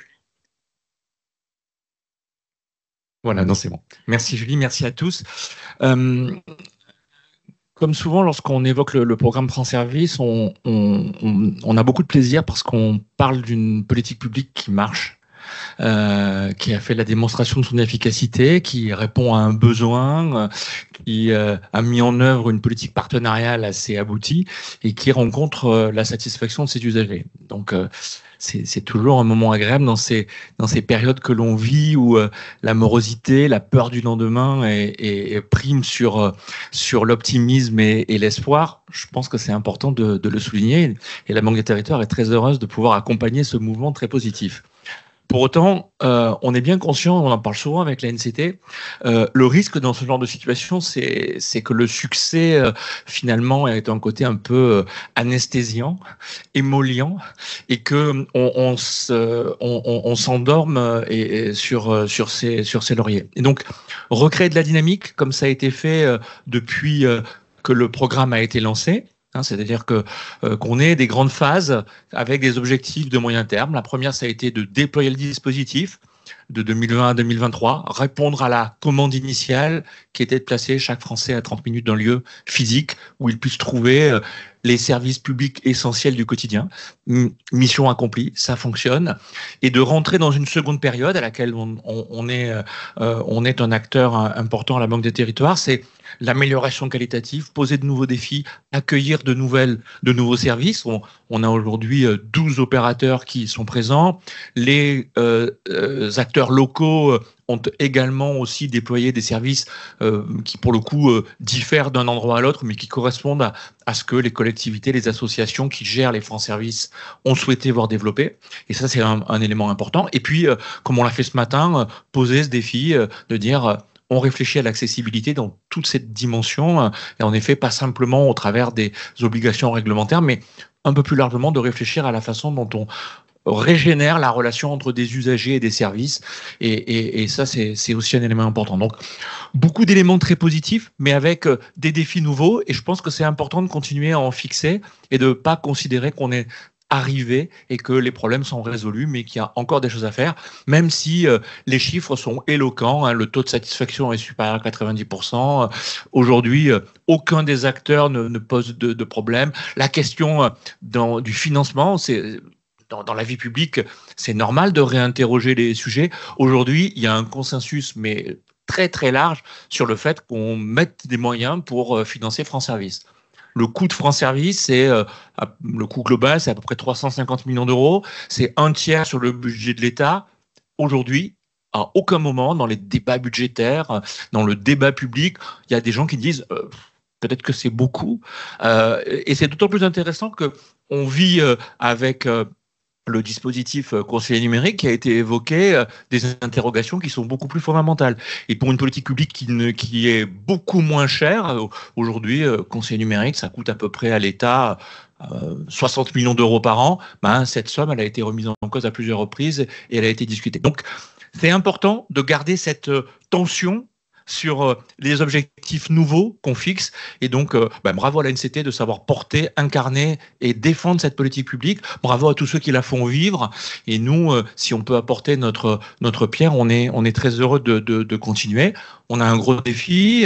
S17: Voilà, non, c'est bon. Merci Julie, merci à tous. Comme souvent, lorsqu'on évoque le programme France Service, on a beaucoup de plaisir parce qu'on parle d'une politique publique qui marche, qui a fait la démonstration de son efficacité, qui répond à un besoin, qui a mis en œuvre une politique partenariale assez aboutie et qui rencontre la satisfaction de ses usagers. Donc, c'est toujours un moment agréable dans ces périodes que l'on vit où la morosité, la peur du lendemain prime sur l'optimisme et l'espoir. Je pense que c'est important de le souligner et la Banque des Territoires est très heureuse de pouvoir accompagner ce mouvement très positif. Pour autant, on est bien conscient, on en parle souvent avec la NCT, le risque dans ce genre de situation, c'est que le succès, finalement, est un côté un peu anesthésiant, émollient, et que on s'endorme sur ses lauriers. Et donc, recréer de la dynamique, comme ça a été fait depuis que le programme a été lancé, c'est-à-dire qu'on ait des grandes phases avec des objectifs de moyen terme. La première, ça a été de déployer le dispositif de 2020 à 2023, répondre à la commande initiale qui était de placer chaque Français à 30 minutes d'un lieu physique où il puisse trouver les services publics essentiels du quotidien. Mission accomplie, ça fonctionne. Et de rentrer dans une seconde période à laquelle on est un acteur important à la Banque des Territoires, c'est l'amélioration qualitative, poser de nouveaux défis, accueillir de nouveaux services. On a aujourd'hui 12 opérateurs qui sont présents. Les acteurs locaux ont également aussi déployé des services qui, pour le coup, diffèrent d'un endroit à l'autre, mais qui correspondent à ce que les collectivités, les associations qui gèrent les francs services ont souhaité voir développer. Et ça, c'est un élément important. Et puis, comme on l'a fait ce matin, poser ce défi de dire... on réfléchit à l'accessibilité dans toute cette dimension, et en effet, pas simplement au travers des obligations réglementaires, mais un peu plus largement de réfléchir à la façon dont on régénère la relation entre des usagers et des services, et ça, c'est aussi un élément important. Donc, beaucoup d'éléments très positifs, mais avec des défis nouveaux, et je pense que c'est important de continuer à en fixer, et de ne pas considérer qu'on est arrivé et que les problèmes sont résolus, mais qu'il y a encore des choses à faire, même si les chiffres sont éloquents. Le taux de satisfaction est supérieur à 90%. Aujourd'hui, aucun des acteurs ne pose de problème. La question du financement, c'est... Dans la vie publique, c'est normal de réinterroger les sujets. Aujourd'hui, il y a un consensus, mais très très large, sur le fait qu'on mette des moyens pour financer France Service. Le coût de France Service, le coût global, c'est à peu près 350 millions d'euros. C'est un tiers sur le budget de l'État. Aujourd'hui, à aucun moment, dans les débats budgétaires, dans le débat public, il y a des gens qui disent peut-être que c'est beaucoup. Et c'est d'autant plus intéressant qu'on vit avec... le dispositif conseiller numérique qui a été évoqué, des interrogations qui sont beaucoup plus fondamentales. Et pour une politique publique qui est beaucoup moins chère, aujourd'hui, conseiller numérique, ça coûte à peu près à l'État 60 millions d'euros par an. Cette somme, elle a été remise en cause à plusieurs reprises et elle a été discutée. Donc, c'est important de garder cette tension sur les objectifs nouveaux qu'on fixe. Et donc, bravo à l'ANCT de savoir porter, incarner et défendre cette politique publique. Bravo à tous ceux qui la font vivre. Et nous, si on peut apporter notre pierre, on est très heureux de continuer. On a un gros défi,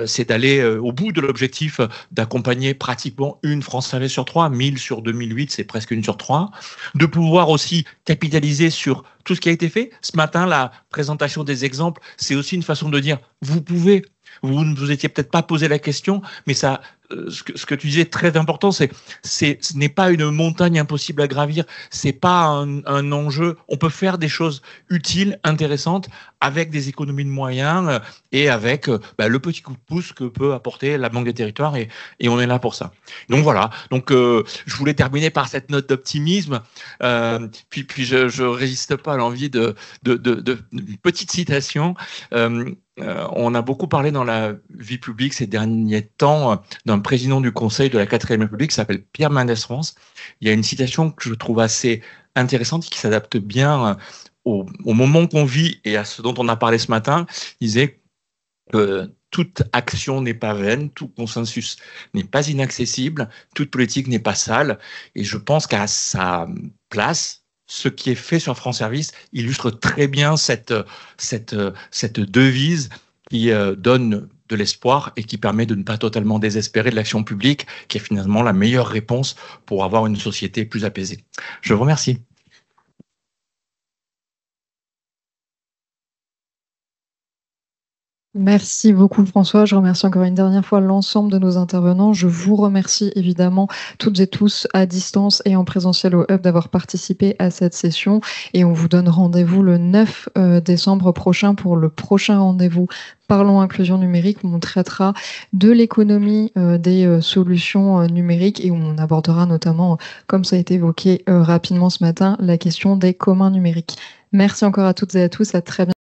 S17: c'est d'aller au bout de l'objectif d'accompagner pratiquement une France Service sur 3, 1000 sur 2008, c'est presque une sur 3, de pouvoir aussi capitaliser sur tout ce qui a été fait. Ce matin, la présentation des exemples, c'est aussi une façon de dire, vous pouvez Vous ne vous étiez peut-être pas posé la question, mais ça, ce que tu disais très important, ce n'est pas une montagne impossible à gravir, c'est pas un enjeu. On peut faire des choses utiles, intéressantes, avec des économies de moyens et avec le petit coup de pouce que peut apporter la Banque des Territoires, et on est là pour ça. Donc voilà. Donc je voulais terminer par cette note d'optimisme. Puis je résiste pas à l'envie de petite citation. On a beaucoup parlé dans la vie publique ces derniers temps d'un président du Conseil de la 4e République qui s'appelle Pierre Mendès France. Il y a une citation que je trouve assez intéressante qui s'adapte bien au moment qu'on vit et à ce dont on a parlé ce matin. Il disait que toute action n'est pas vaine, tout consensus n'est pas inaccessible, toute politique n'est pas sale. Et je pense qu'à sa place, ce qui est fait sur France Service illustre très bien cette devise qui donne de l'espoir et qui permet de ne pas totalement désespérer de l'action publique, qui est finalement la meilleure réponse pour avoir une société plus apaisée. Je vous remercie.
S15: Merci beaucoup François, je remercie encore une dernière fois l'ensemble de nos intervenants. Je vous remercie évidemment toutes et tous à distance et en présentiel au Hub d'avoir participé à cette session, et on vous donne rendez-vous le 9 décembre prochain pour le prochain rendez-vous Parlons inclusion numérique, où on traitera de l'économie des solutions numériques et où on abordera notamment, comme ça a été évoqué rapidement ce matin, la question des communs numériques. Merci encore à toutes et à tous, à très bientôt.